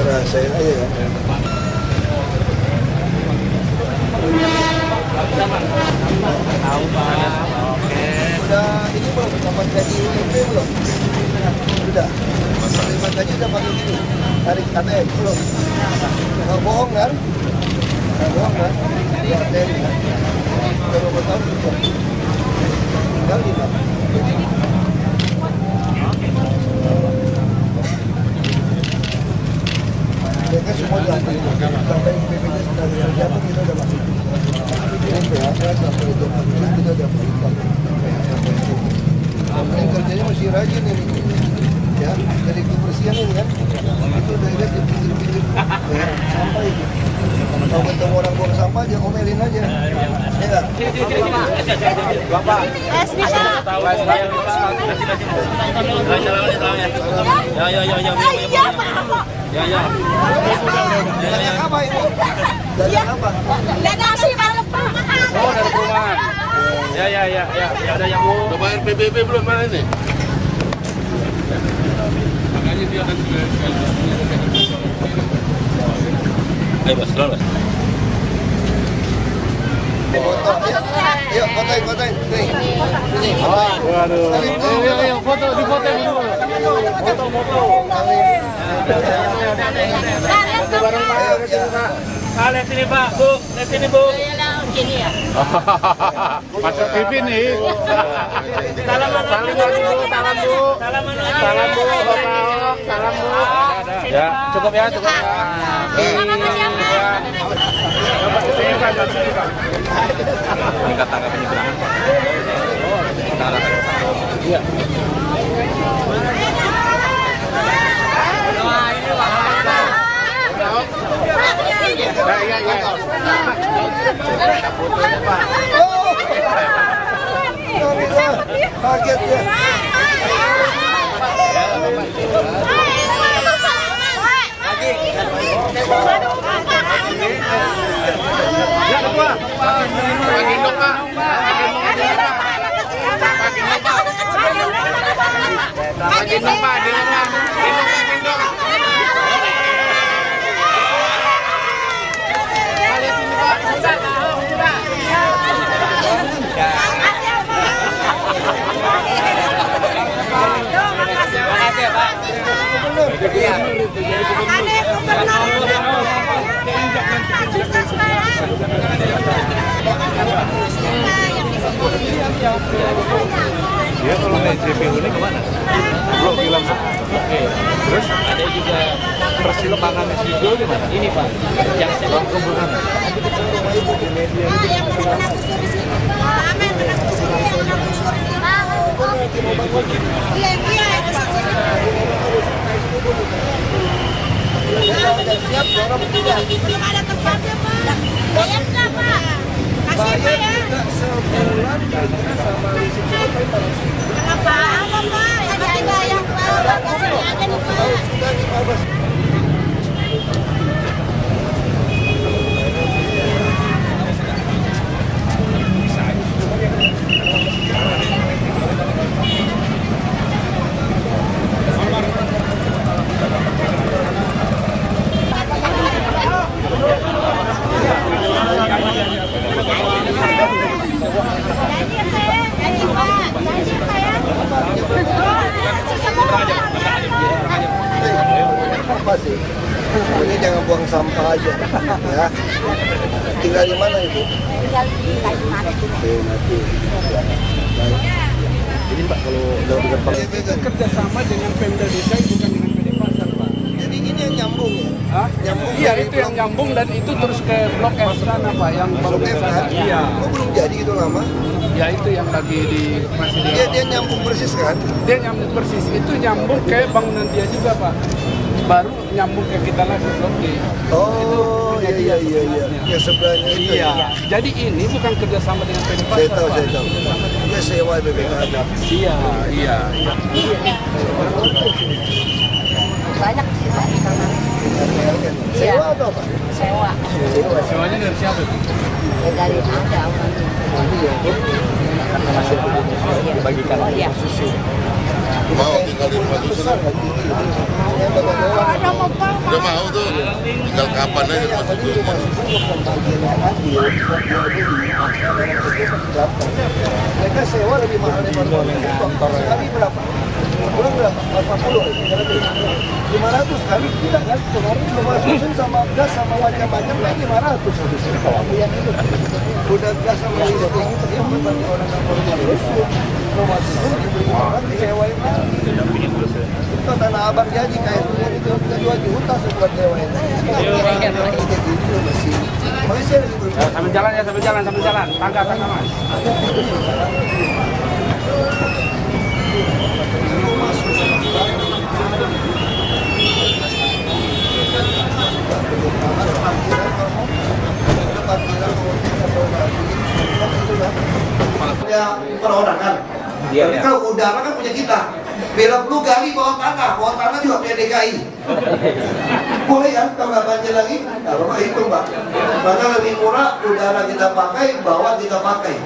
Rasain aja kan? Udah ini belum dapat gaji UMP belum? Sudah. Terima gaji udah pakai gini. Tarik ATM belum? Nggak bohong kan? Nggak bohong kan? Di ATM kan? Udah berapa tahun sudah? Tinggal di mana? Mereka semua datang sampai BPJS sudah terjatuh kita udah masuk. Ini PHK sampai itu kita udah berikan. Yang kerjanya masih rajin ini, ya dari kebersihan ini kan, itu udah lihat di pinggir-pinggir sampah itu. Kalau ketemu orang buang sampah aja omelin aja, ya nggak? Bapak. Banyak apa ibu? Banyak apa? Nasi kalau Pak. Oh, dari perumahan. Ya, ada yang mau. Udah bayar PBB belum mana ini? Makanya dia akan Ayo, Bos, lolos. Foto, yuk fotoin, nih. Waduh. Ayo, Foto dulu. Bareng Pak. Lihat sini Pak, Bu. Lihat sini Bu. Gini ya. Masuk TV nih. Salam Bu. Salam Bu, Bapak. Salam Bu. Ya, cukup ya. Tingkat tangga penyeberangan. Iya. Kaget ya. Dia kalau naik JPU ini kemana? Blok E langsung. Oke. Terus ada juga Presiden tanahnya situ di mana? Ini Pak, yang Bang Kembunan. Pak, yang pernah kusur di sini. Lama yang pernah kusur, yang pernah kusur di sini. Iya, yang kusur di sini. Belum ada tempatnya, Pak. Bayar nggak, Pak? Kasih, Pak, ya. Kenapa? Apa, Pak? Nanti bayar, Pak. Kasih aja nih, Pak. Apa sih? Ini jangan buang sampah aja, ya. Tinggal di mana itu? Tinggal di Kalimantan. Oke, nanti. Jadi Pak, kalau udah Kerjasama dengan Pemda Desa bukan dengan PD Pasar, Pak. jadi ini yang nyambung ya? Hah? Nyambung Iya, dari itu yang nyambung dan itu terus ke Blok F sana, Pak, yang baru Blok F, sana. kan? Iya. Kok belum jadi gitu lama? Ya itu yang lagi masih Dia nyambung persis kan? dia nyambung persis. Itu nyambung ke bangunan dia juga, Pak. Baru nyambung ke kita lagi Blok D. Oh, iya. Yang sebelahnya itu. Iya. Jadi ini bukan kerjasama dengan PD Pasar, Saya tahu, Pak. saya tahu. Kerjasama dengan Dia sewa BPKH. Iya. Banyak sih, Pak, di sana. Sewa atau apa? Sewa. Sewanya dari siapa tuh? Dari ada awalnya. Dibagikan. Oh iya. Mau tinggal di rumah susun. Udah mau tuh. Tinggal kapan aja rumah susun. Mereka sewa lebih mahal daripada kantor. Sekali berapa? Bulan berapa? 40. 500 kan? Kita kan kemarin rumah susun sama gas sama macam-macam lagi 500 habis. Yang itu udah gas sama listrik itu yang bagi orang yang rusun. Rumah susun dibeli orang disewain lagi. Itu tanah abang jadi kayak itu kita 2 juta sebulan sewain. Kayak gitu masih. Makanya saya lagi berpikir. Sambil jalan. Tangga Mas. Punya perorangan. Tapi kalau udara kan punya kita. Bila perlu gali bawah tanah juga punya DKI. Boleh kan kalau nggak banjir lagi? Nah, Bapak hitung Pak. Maka lebih murah udara kita pakai, bawah kita pakai.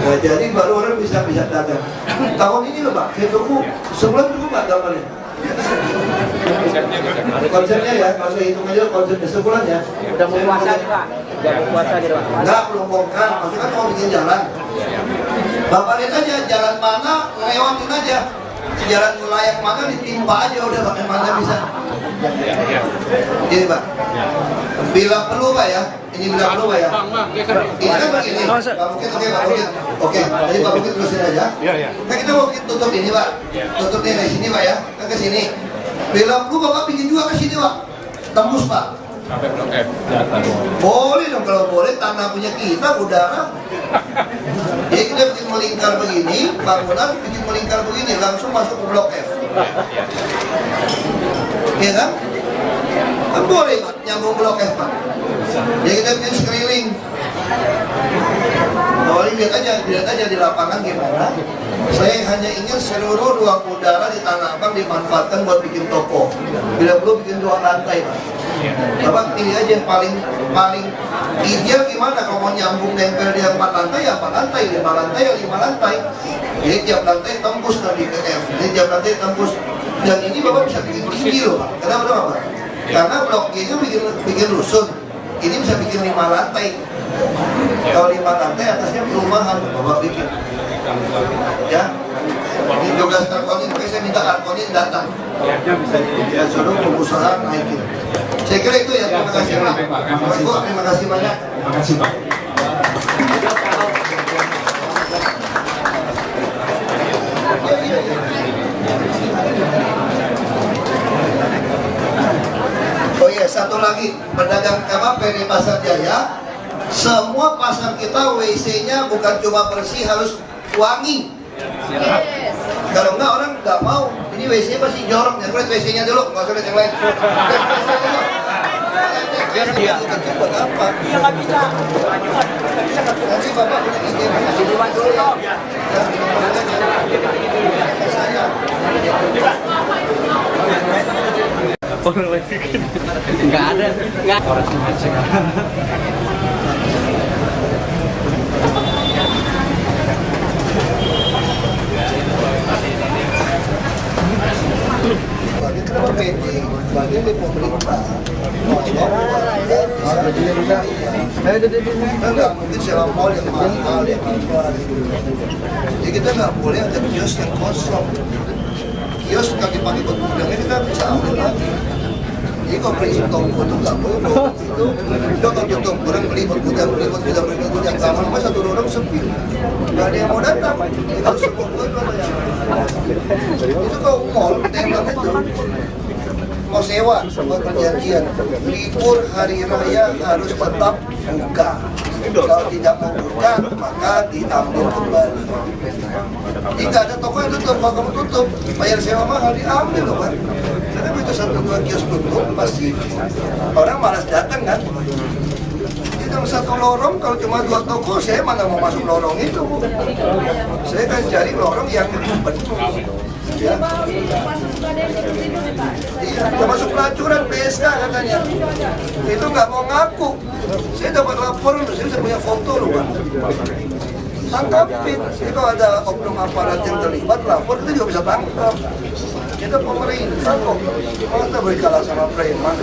Nah, jadi baru orang bisa dagang. Tahun ini loh Pak, saya tunggu sebulan cukup Pak gambarnya. Konsepnya ya, kalau saya hitung aja konsepnya sebulan ya. udah mau puasa nih, Pak. Udah mau puasa nih, Pak. Enggak, belum bongkar, maksudnya kan mau bikin jalan. Bapak lihat aja jalan mana, lewatin aja. Jalan layak mana ditimpa aja udah Pak, mana bisa. Ini Pak. Bila perlu Pak ya, ini bila perlu Pak ya. Ini kan begini, Pak Bukit, oke Pak Bukit. Oke, jadi Pak Bukit terusin aja. Kan kita mau tutup ini Pak, tutup ini dari sini Pak ya, kan ke sini. Bila perlu Bapak bikin juga ke sini Pak, tembus Pak. Sampai Blok F. Jatah. Boleh dong, kalau boleh tanah punya kita, udara. Jadi kita bikin melingkar begini, bangunan bikin melingkar begini, langsung masuk ke Blok F. Iya kan? Kan boleh Pak, nyambung Blok F Pak. Jadi kita bikin sekeliling. Awalnya lihat aja di lapangan gimana. Saya hanya ingin seluruh ruang udara di Tanah Abang dimanfaatkan buat bikin toko. Bila perlu bikin 2 lantai Pak. Bapak pilih aja yang paling ideal gimana kalau mau nyambung nempel di 4 lantai ya 4 lantai, 5 lantai ya 5 lantai. Jadi tiap lantai tembus nanti ke F. Jadi tiap lantai tembus. Dan ini Bapak bisa bikin tinggi loh Pak. Kenapa Pak? Karena blok G itu bikin rusun. Ini bisa bikin 5 lantai. Kalau 5 lantai atasnya perumahan Bapak bikin. Ya. Ini juga Arkonin, makanya saya minta Arkonin datang. Ya suruh pengusaha naikin. Saya kira itu ya, terima kasih Pak. Terima kasih banyak. Terima kasih Pak. satu lagi, pedagang PD Pasar Jaya, semua pasar kita WC-nya bukan cuma bersih, harus wangi. Kalau enggak orang nggak mau. Ini WC-nya masih jorok, ya lihat WC-nya dulu, nggak usah lihat yang lain. Iya, buat apa? Iya nggak bisa. Nanti bapak punya ide. Nggak ada, nggak. Kenapa pending? Bagian di pemerintah. Enggak mungkin sewa mall yang mahal yang apa. Jadi kita nggak boleh ada kios yang kosong. Kios nggak dipakai buat gudangnya kita bisa ambil lagi. Jadi kalau prinsip toko itu nggak boleh dong. Itu kalau tutup orang beli buat gudang taman, mas satu orang sepi. Nggak ada yang mau datang. Kita harus support ya. Itu kalau mall tembak itu mau sewa, buat perjanjian libur hari raya harus tetap buka. Kalau tidak mau buka maka diambil kembali. Jika ada toko yang tutup, kalau kamu tutup bayar sewa mahal diambil loh kan. Karena begitu 1-2 kios tutup pasti orang malas datang kan. Di dalam satu lorong kalau cuma 2 toko, saya mana mau masuk lorong itu. Saya kan cari lorong yang penuh. Ya. Iya, termasuk pelacuran PSK katanya. Itu nggak mau ngaku. Saya dapat laporan, saya punya foto loh Pak. Tangkapin. Jadi kalau ada oknum aparat yang terlibat, lapor kita juga bisa tangkap. Kita pemerintah kok. Masa boleh kalah sama preman?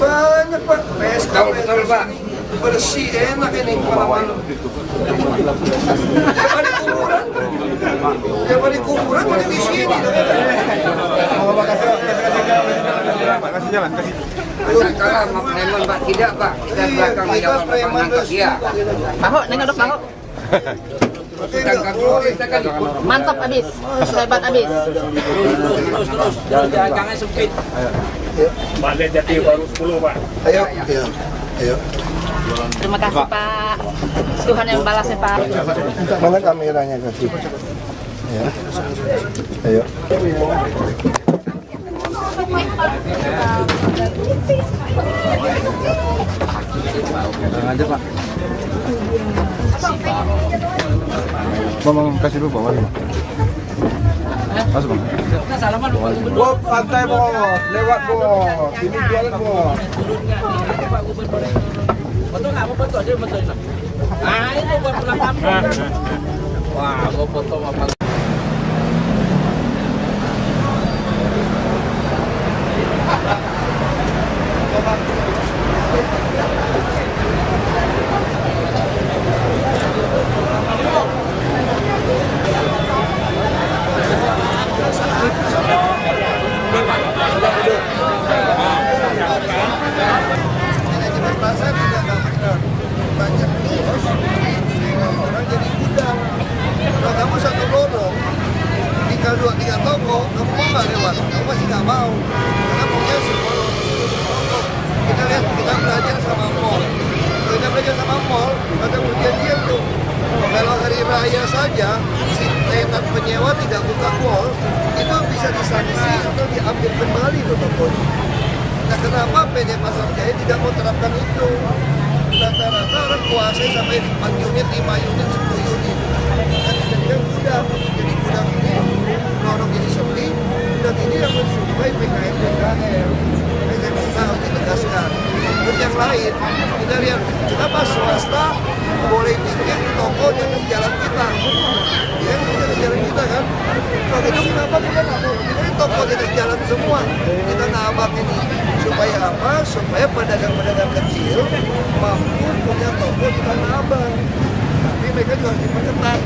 Banyak Pak PSK bersih enak ini malam-malam. Tiap hari kuburan masih di sini. Kasih jalan, kasih. Kalah sama preman Pak, tidak Pak. Kita belakang yang menangkap dia. Ahok, nengok dok, Ahok. Mantap abis, hebat abis. Jangan sempit. Balik Jati baru 10 Pak. Ayo, ayo. Terima kasih Pak. Tuhan yang balas ya Pak. Mana kameranya kasih? Ya. Ayo. Aja Pak. Bang, kasih dulu bawah Bang. Masuk Bang. Kita salaman Pak. Bos, santai Bos. Lewat Bos. Ini jualan Bos. Pak Gubernur. Betul nggak? Mau foto aja betul. Nah itu buat pulang kampung. Wah, mau foto apa? Pasar juga nggak benar. Banyak kios, orang jadi gudang. Kalau kamu satu lorong, tinggal 2-3 toko, kamu mau nggak lewat? Kamu pasti nggak mau. Karena punya semua toko. Kita lihat, kita belajar sama mall. Kalau kita belajar sama mall, ada perjanjian tuh. Kalau hari raya saja, si tenant penyewa tidak buka mall, itu bisa disanksi atau diambil kembali tuh tokonya. Nah kenapa PD Pasar Jaya tidak mau terapkan itu? Rata-rata orang kuasai sampai 4 unit, 5 unit, 10 unit. Dan dijadikan gudang. Jadi gudang ini, lorong ini sepi, gudang ini yang mensuplai PKM dan KL. Saya minta harus ditegaskan. Terus yang lain, kita lihat, kenapa swasta boleh bikin toko di jalan kita? Ya, di jalan kita kan? Kalau gitu kenapa kita nggak mau? Ini toko di jalan semua. Kita nabak ini. Supaya apa? Supaya pedagang-pedagang kecil mampu punya toko di Tanah Abang. Tapi mereka juga harus diperketat.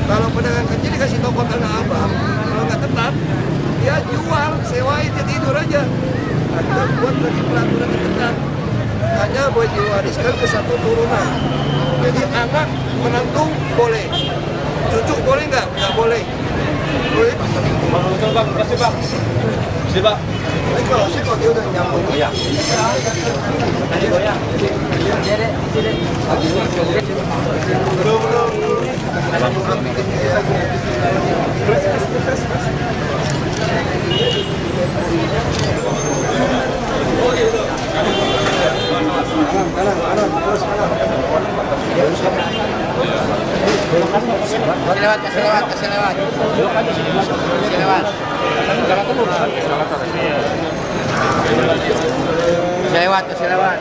Kalau pedagang kecil dikasih toko Tanah Abang, kalau nggak ketat, dia jual, sewain, dia tidur aja. Nah, kita buat lagi peraturan yang ketat. Hanya boleh diwariskan ke satu turunan. Jadi anak menantu boleh, cucu boleh nggak? Nggak boleh. Betul Bang, terima kasih Bang. Terima kasih Bang. Tapi kalau sih kok dia udah nyambung. Iya. Belum bikin kayak Kasih lewat. Kasih lewat.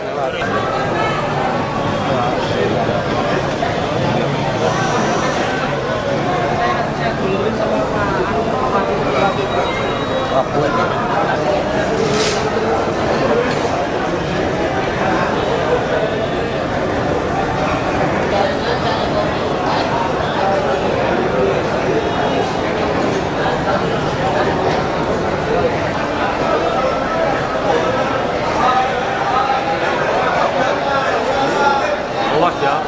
Luas ya.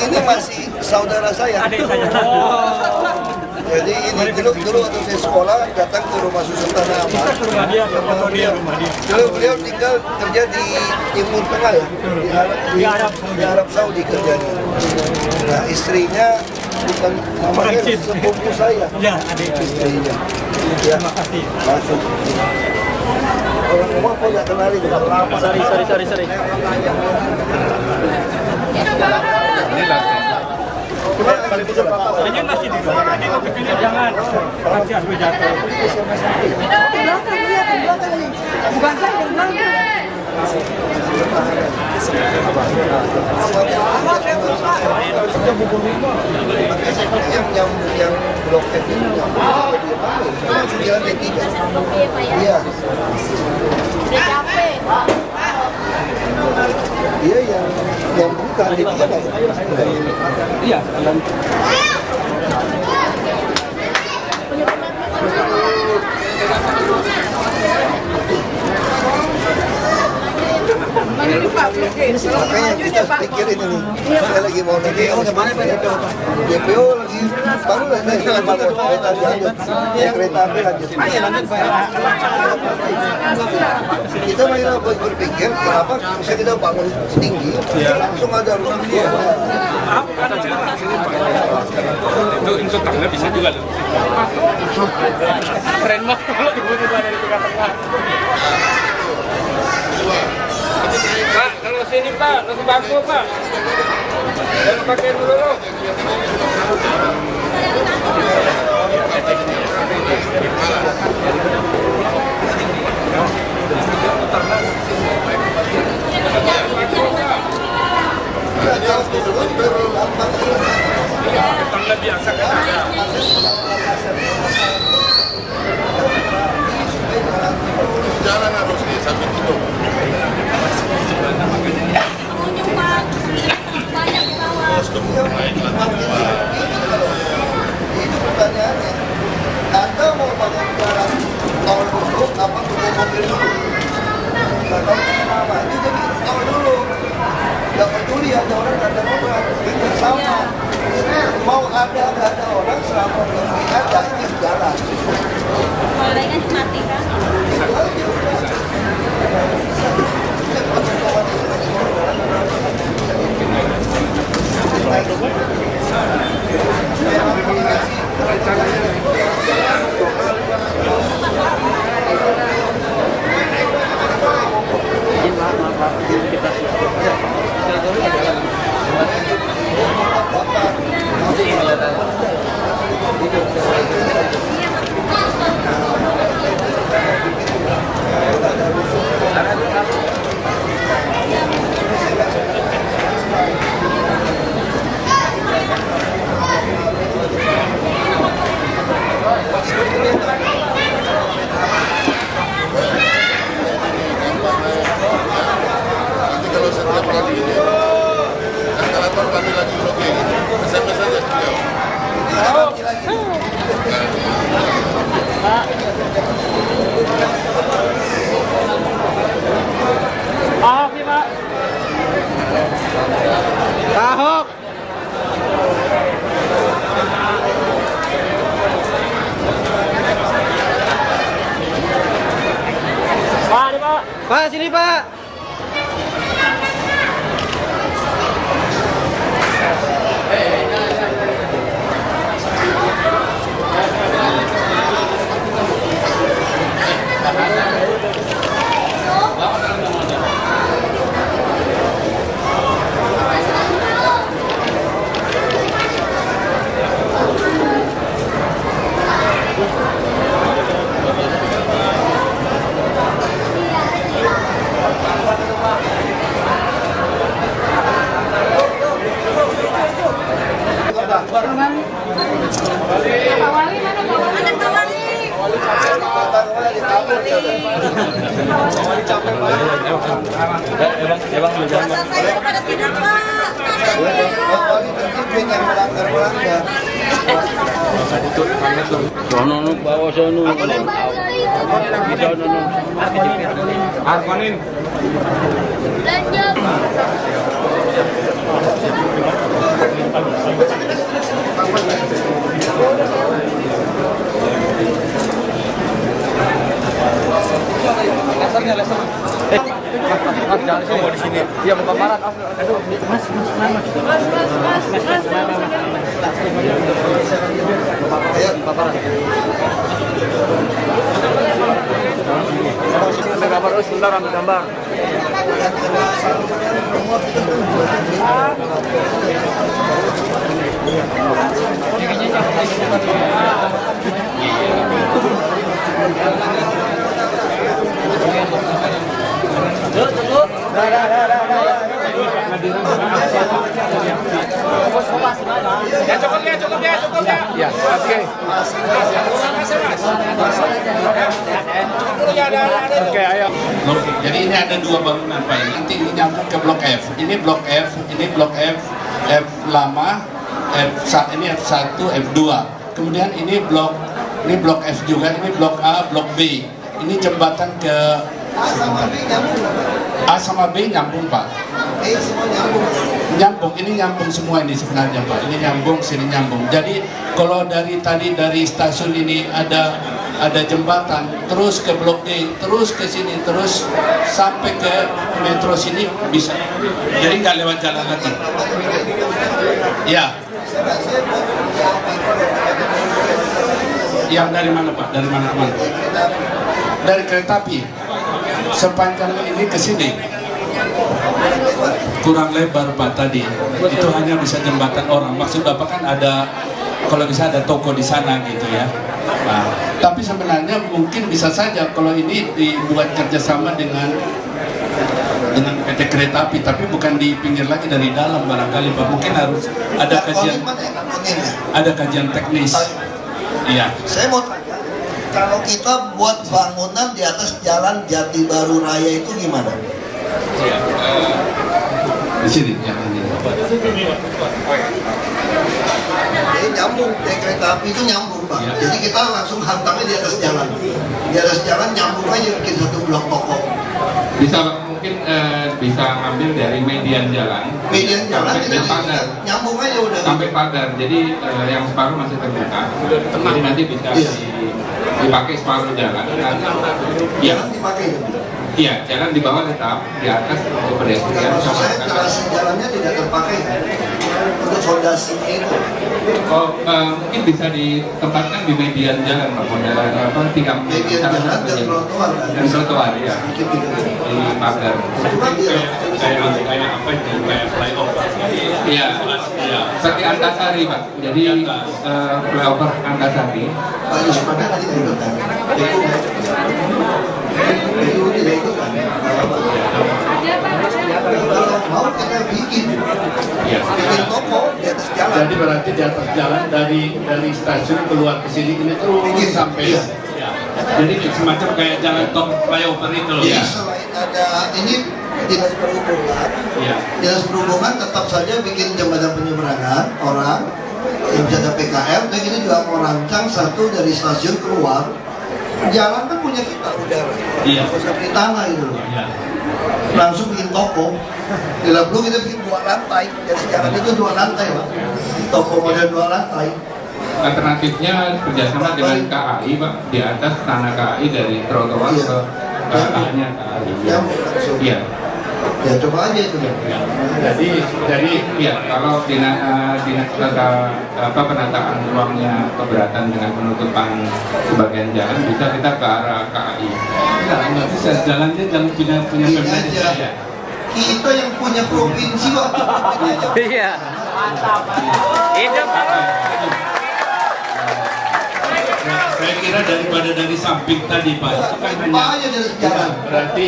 Ini masih saudara saya. Adik saya. Jadi ini dulu waktu saya sekolah datang ke rumah susun tanah Abang. Rumah dia, rumah dia. Dulu beliau tinggal kerja di Timur Tengah ya, di Arab Saudi kerjanya. Nah istrinya bukan namanya sepupu saya. Ya, adik. Istrinya. Ya, Makasih. masuk. Orang rumah kok nggak kenali udah lama. Sorry. Ini masih di bawah. Ini mau kepilih jangan. Nanti aku jatuh. Bukan saya yang belakang. Yang nyambung yang blok F itu langsung jalan D3. Iya. Udah capek. Dia yang buka D3 nggak ya? Iya. Makanya kita pikirin ini. Saya lagi mau nanti DPO lagi baru nanti bangun kereta api lanjut. Ya kereta api lanjut. Kita malah berpikir kenapa bisa kita bangun tinggi langsung ada rumah dia. Itu tangga bisa juga loh. Keren banget kalau tiba-tiba dari tengah-tengah. Pak, kalau sini Pak, langsung bangku Pak. Jangan pakai dulu loh. Tangga biasa kan ada. Jalan harus nih sampai tutup. Itu pertanyaannya, Anda mau bangun jalan tol Mau ada nggak ada orang selama belum ada ini jalan. Gorengan mati kan? Nanti kalau setiap kali eskalator kami lagi blokir, SMS aja beliau. Ahok nih Pak. Ahok. Pak, ini Pak. Pak, sini Pak. Masa saya pada tidur Pak. Sono bawa sono. Arkonin. Lasernya laser. Jangan sini. Mau di sini. Iya mau paparan. Aduh, Mas. Paparan. Ambil gambar, sebentar ambil gambar. Cukup ya. Ya, oke. Oke, ayo. Jadi ini ada dua bangunan Pak. Nanti ini nyambung ke blok F. Ini blok F, ini blok F lama, ini F1, F2. Kemudian ini blok F juga, ini blok A, blok B. Ini jembatan ke A sama B nyambung Pak. Nyambung, ini nyambung semua ini sebenarnya Pak. Ini nyambung, sini nyambung. Jadi kalau dari stasiun ini ada jembatan, terus ke blok D, terus ke sini, terus sampai ke metro sini bisa. Jadi nggak lewat jalan lagi. Ya. Yang dari mana Pak? Dari mana ke mana? Dari kereta api. Sepanjang ini ke sini. Kurang lebar Pak tadi. Itu hanya bisa jembatan orang. Maksud Bapak kan ada, kalau bisa ada toko di sana gitu ya. Nah, tapi sebenarnya mungkin bisa saja kalau ini dibuat kerjasama dengan PT Kereta Api, tapi bukan di pinggir lagi, dari dalam barangkali Pak. Mungkin harus ada kajian teknis. Iya. Saya mau tanya, kalau kita buat bangunan di atas jalan Jati Baru Raya itu gimana? Di sini yang ini. Jadi nyambung, kereta api itu nyambung Pak. Ya. Jadi kita langsung hantamnya di atas jalan. Di atas jalan nyambung aja bikin satu blok toko. Bisa mungkin mungkin bisa ambil dari median jalan. Median jalan sampai tidak pagar. nyambung aja udah. Sampai pagar. Jadi yang separuh masih terbuka. Jadi nanti bisa Iya. dipakai separuh jalan. Iya. Jalan dipakai. Iya, jalan di bawah tetap, di atas untuk pedestrian. Maksud saya terasi jalannya tidak terpakai untuk fondasinya itu. Oh, mungkin bisa ditempatkan di median jalan, Pak. Model apa? Tiang Median jalan dan trotoar. dan trotoar, ya. Mungkin gitu. Di pagar. Cuma dia Kayak apa itu? Kayak flyover. Iya, iya. Seperti Antasari, Pak. Jadi flyover Antasari. Pak Yusmana tadi tidak ikutan. Itu tidak ikutan. Kalau mau kita bikin toko di atas jalan. Jadi berarti di atas jalan dari stasiun keluar ke sini ini terus sampai. Iya. Ya. Jadi semacam kayak jalan tol flyover itu loh. Jadi selain ada ini dinas perhubungan, Iya. dinas perhubungan tetap saja bikin jembatan penyeberangan orang yang jaga PKL. Dan kita juga mau rancang satu dari stasiun keluar. Jalan kan punya kita udara. Iya. Nggak usah beli tanah itu. Iya. Langsung bikin toko. Di Lablu kita bikin 2 lantai. Jadi jalan itu 2 lantai, Pak. Toko model 2 lantai. Alternatifnya kerjasama dengan KAI, Pak, di atas tanah KAI dari trotoar Iya. ke tanahnya KAI. Ya, langsung. Iya. Ya coba aja itu. Jadi Iya, kalau dinas penataan ruangnya keberatan dengan penutupan sebagian jalan, bisa kita ke arah KAI. nggak bisa jalannya jalan punya Ini Pemda aja. Jaya. Kita yang punya provinsi waktu Iya. Hidup Saya kira daripada dari samping tadi Pak, itu kan hanya aja dari jalan. berarti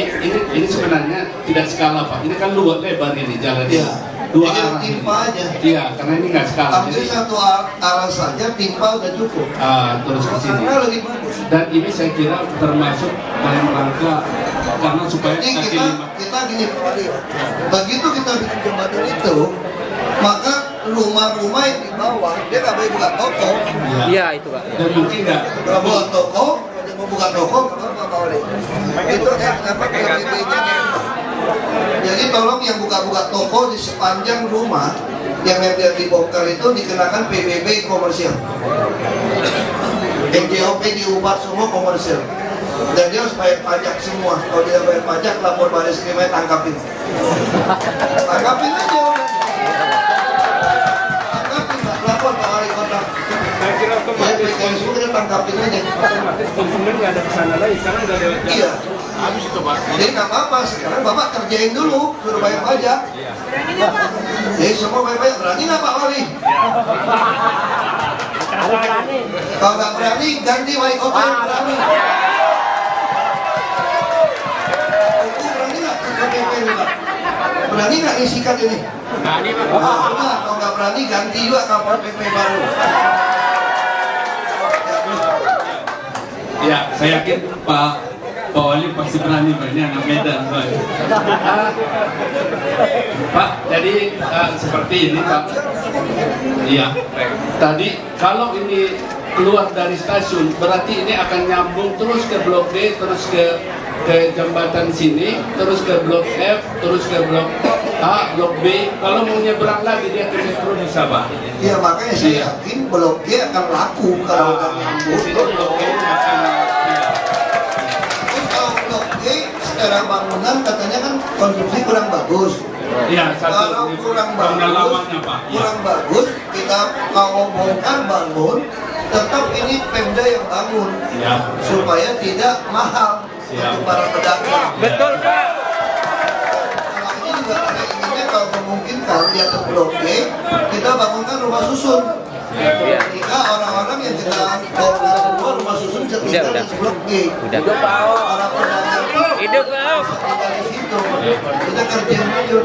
ini sebenarnya tidak skala Pak. Ini kan luas lebar ini jalan Iya. dua Jadi arah. timpa aja. Iya, karena ini nggak skala. Ambil Jadi satu arah saja, timpa udah cukup. terus ke sini. Karena lebih bagus. Dan ini saya kira termasuk dalam rangka karena supaya Jadi kaki kita lima. gini Pak Wali, begitu kita bikin jembatan itu, maka rumah-rumah yang di bawah dia nggak boleh buka toko. Iya itu Kak. Dan mungkin nggak Kalau buka toko, kalau mau buka toko, apa Pak Wali? Itu apa KPP-nya? Jadi tolong yang buka-buka toko di sepanjang rumah yang biar dibongkar itu dikenakan PBB komersial. NJOP diubah semua komersial. Dan dia harus bayar pajak semua. Kalau dia bayar pajak, lapor baris krim tangkapin. Tangkapin aja udah. Tangkapin, Pak. Lapor Pak Wali Kota. Saya kira Ya, otomatis PKSU kita tangkapin aja. otomatis konsumen nggak ada kesana lagi karena udah lewat jalan. Iya. Habis itu Pak. Jadi nggak apa-apa. Sekarang Bapak kerjain dulu, suruh bayar pajak. Jadi semua bayar pajak. Berani nggak Pak Wali? Kalau nggak berani, ganti wali kota yang berani. Aku berani nggak KPP ini Pak? Berani nggak isikan ini? Berani Pak. Nah, kalau nggak berani, ganti juga kapal PP baru. Ya, saya yakin Pak Wali pasti berani Pak, ini anak Medan Pak. Pak, jadi seperti ini Pak. Iya. Tadi kalau ini keluar dari stasiun, berarti ini akan nyambung terus ke Blok D, terus ke jembatan sini, terus ke Blok F, terus ke Blok A, Blok B. Kalau mau nyebrang lagi dia ke metro bisa Pak. Ya makanya saya yakin Blok G akan laku kalau nggak Di nyambung. sini Blok E akan Terus kalau Blok G secara bangunan katanya kan konstruksi kurang bagus. Iya, Kalau kurang bangunan bagus, lamanya Pak. Iya. kurang bagus, kita mau bongkar bangun, tetap ini Pemda yang bangun Ya. supaya tidak mahal Siap. untuk para pedagang. Betul Pak. Nah, ini juga saya inginnya kalau memungkinkan di atas Blok G kita bangunkan rumah susun. Iya. Jika orang-orang yang kita bongkar semua rumah susun bisa tinggal Udah. di Blok G. Udah. Para pedagang Hidup Pak. tinggal di situ. Kita kerjain aja.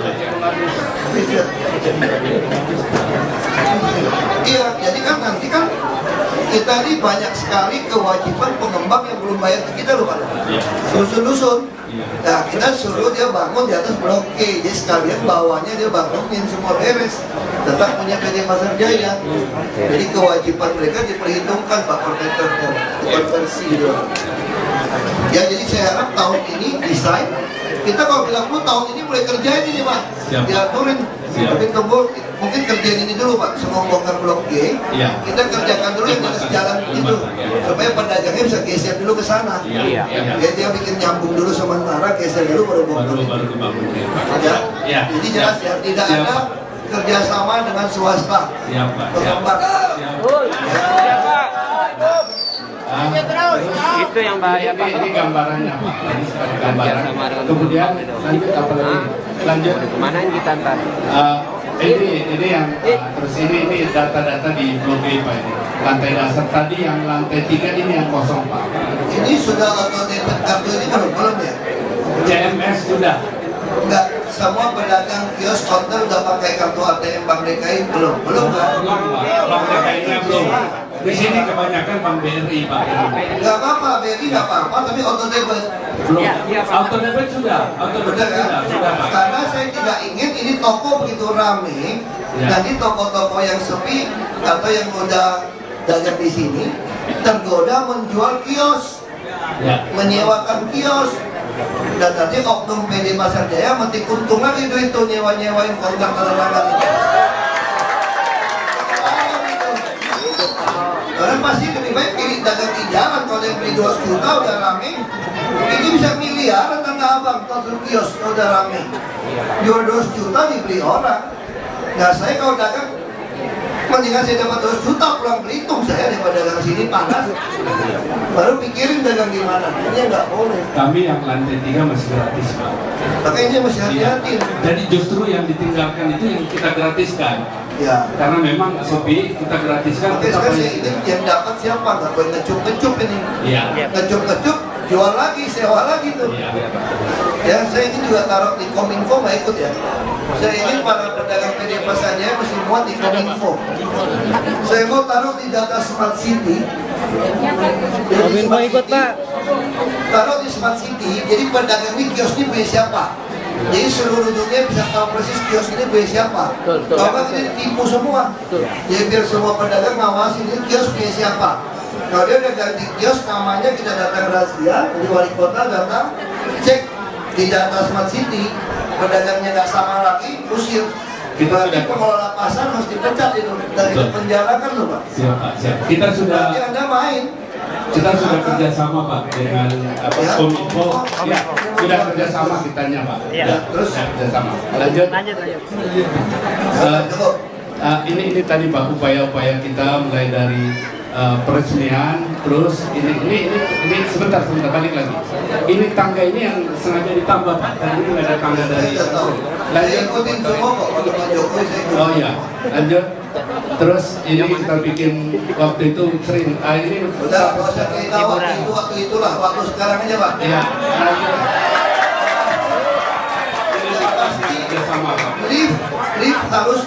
Iya, jadi kan nanti kan kita ini banyak sekali kewajiban pengembang yang belum bayar ke kita loh Pak. Dusun-dusun. Nah, kita suruh dia bangun di atas Blok G, jadi sekalian bawahnya dia bangunin semua beres. Tetap punya PT Pasar Jaya. Jadi kewajiban mereka diperhitungkan Pak per meternya, konversi itu. Ya, jadi saya harap tahun ini desain Kita kalau bilang tahun ini mulai kerjain ini Pak, Siap. diaturin. Siap. Tapi tunggu, mungkin kerjain ini dulu Pak, semua bongkar blok G. Iya. Kita kerjakan dulu yang di jalan itu, supaya pedagangnya bisa geser dulu ke sana. Iya. Ya, dia bikin nyambung dulu sementara, geser dulu baru bongkar. Baru kebangun. Ya. Ya. Jadi jelas ya, tidak Siap. ada kerjasama dengan swasta. Siap, Pak. Siap. Pengembang. Itu yang bahaya Pak. Ini gambarannya Pak. Ini sebagai gambaran. Kemudian lanjut apa lagi? Lanjut. Kemana kita ntar? Ini yang terus ini data-data di Blok B Pak ini. Lantai dasar tadi yang lantai 3 ini yang kosong Pak. Ini sudah auto debit kartu ini belum ya? CMS sudah. Enggak, semua pedagang kios counter udah pakai kartu ATM Bank DKI belum kan? Bank DKI-nya belum. Di sini kebanyakan Bank BRI Pak. Enggak apa-apa, BRI enggak apa-apa, tapi auto debit. Belum. Auto debit sudah. Auto debit Udah kan? sudah Pak. Karena saya tidak ingin ini toko begitu rame, Ya. nanti toko-toko yang sepi atau yang udah dagang di sini tergoda menjual kios, Ya. menyewakan kios. Dan nanti oknum PD Pasar Jaya metik untung lagi duit tuh nyewa-nyewain kontrak tanah itu. Karena pasti lebih baik pilih dagang di jalan. Kalau yang beli 2 juta udah rame, ini bisa miliaran Tanah Abang atau kios udah rame. Jual 2 juta dibeli orang. Nah saya kalau dagang mendingan saya dapat 2 juta pulang Belitung saya daripada dagang sini panas. Baru pikirin dagang di mana. Ini nggak boleh. Kami yang lantai 3 masih gratis Pak. Makanya masih hati-hati. Jadi justru yang ditinggalkan itu yang kita gratiskan. Ya. Karena memang sepi kita gratiskan. Oke, sekarang saya ini yang dapat siapa? Nggak boleh ngecup-ngecup ini. Iya. Ngecup-ngecup, jual lagi, sewa lagi tuh. Iya. Ya, saya ini juga taruh di Kominfo nggak ikut ya. Saya ingin para pedagang PD Pasar Jaya mesti muat di Kominfo. Saya mau taruh di data Smart City. Kominfo ikut Pak. Taruh di Smart City, jadi pedagang ini kios ini punya siapa? Jadi seluruh dunia bisa tahu persis kios ini punya siapa. Kalau nggak ini ditipu semua. Jadi biar semua pedagang ngawasin ini kios punya siapa. Kalau dia udah ganti kios, namanya kita datang rahasia, jadi wali kota datang cek di data Smart City, pedagangnya nggak sama lagi, usir. Kita Berarti sudah- pengelola pasar harus dipecat itu dan Betul. dipenjarakan loh Pak. Siap Pak. Siap. Kita sudah Berarti Anda main. kerjasama Pak dengan Ya. Kominfo. Ya. Sudah kerjasama kitanya Pak. Iya. Ya, terus kerjasama. Lanjut. Ini tadi Pak upaya-upaya kita mulai dari peresmian, terus ini sebentar balik lagi. Ini tangga ini yang sengaja ditambah Pak. Tadi itu ada tangga dari. Saya Lanjut. ikutin semua kok, kalau Pak Jokowi saya ikutin. Oh iya, lanjut. Terus ini kita bikin waktu itu sering. Ini Udah, nggak usah cerita waktu itulah, waktu sekarang aja Pak. Iya, lanjut. Yang pasti Kerjasama Pak. lift harus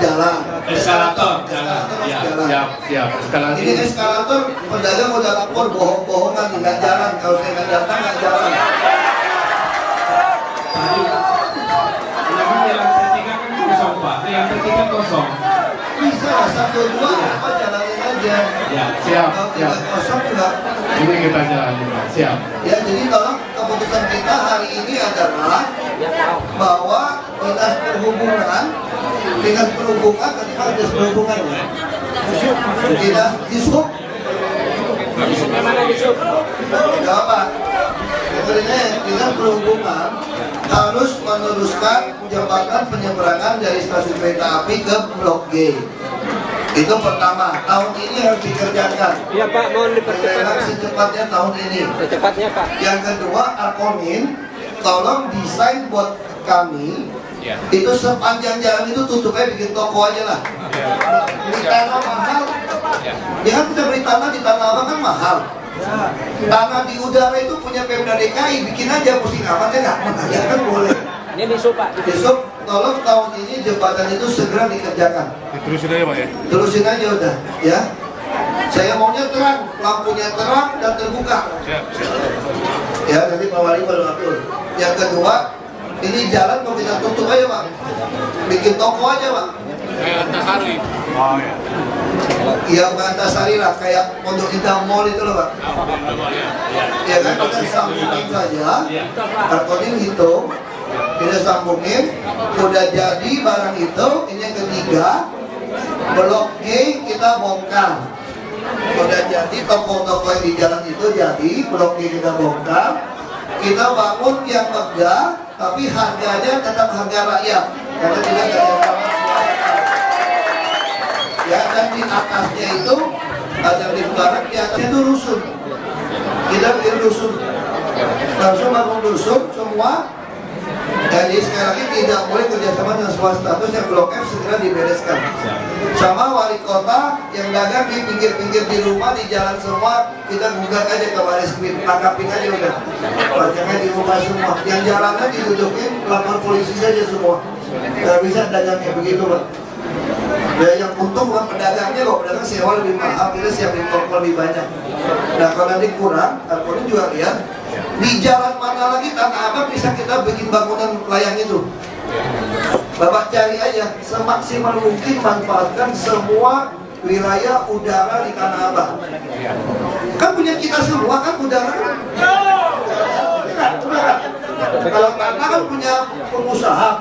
jalan. Eskalator jalan. Eskalator harus Ya, jalan. siap. Eskalator. Ini eskalator, pedagang udah lapor bohong-bohongan nggak jalan. Kalau saya nggak datang nggak jalan. Memang yang lantai 3 kan kosong Pak. Yang lantai 3 kosong. Bisa lah, 1, 2 apa jalanin aja. Ya, siap. Kalau Siap. tidak kosong juga. Ini kita jalanin Pak. Siap. Ya jadi tolong keputusan kita hari ini adalah bahwa dinas perhubungan ketika dinas perhubungan ya. Dinas Dishub. Gak apa. Sebenarnya dinas perhubungan harus meneruskan jembatan penyeberangan dari stasiun kereta api ke Blok G. Itu pertama, tahun ini harus dikerjakan. Iya Pak, mohon dipercepat. Secepatnya tahun ini. Secepatnya Pak. Yang kedua, Arkomin, tolong desain buat kami. Itu sepanjang jalan itu tutupnya bikin toko aja lah. Beli tanah mahal. Ya kan kita beli tanah di Tanah Abang kan mahal. Tanah di udara itu punya Pemda DKI, bikin aja pusing amat ya nggak? Ya kan boleh. Ini di Pak. Besok tolong tahun ini jembatan itu segera dikerjakan. Diterusin aja Pak ya. Terusin aja udah, ya. Saya maunya terang, lampunya terang dan terbuka. Siap. Ya, nanti Pak Wali baru atur. Yang kedua, ini jalan mau kita tutup aja Pak. Bikin toko aja Pak. Kayak Antasari. Oh ya. Yang Antasari lah, kayak Pondok Indah Mall itu loh Pak. Ya kan, kita sambungin saja, Arkonin hitung, kita sambungin, udah jadi barang itu. Ini yang ketiga, Blok G kita bongkar. Udah jadi toko-toko yang di jalan itu jadi, Blok G kita bongkar. Kita bangun yang megah, tapi harganya tetap harga rakyat, karena tidak ada yang sama swasta. Ya, dan di atasnya itu ada lift barak, di atasnya itu rusun. Kita bikin rusun, langsung bangun rusun semua. Jadi sekali lagi tidak boleh kerjasama dengan swasta. Terus yang Blok F segera dibereskan. Sama wali kota yang dagang di pinggir-pinggir di rumah, di jalan semua, kita gugat aja ke Bareskrim, tangkapin aja udah. Jangan di rumah semua. Yang jalannya didudukin, lapor polisi saja semua. Gak bisa dagang kayak begitu Pak. Ya, yang untung bukan pedagangnya loh, pedagang sewa lebih mahal, kita siapin toko lebih banyak. Nah kalau nanti kurang, Arkonin juga lihat di jalan mana lagi Tanah Abang bisa kita bikin bangunan layang itu. Bapak cari aja, semaksimal mungkin manfaatkan semua wilayah udara di Tanah Abang. Kan punya kita semua kan udara kan? Kalau tanah kan punya pengusaha.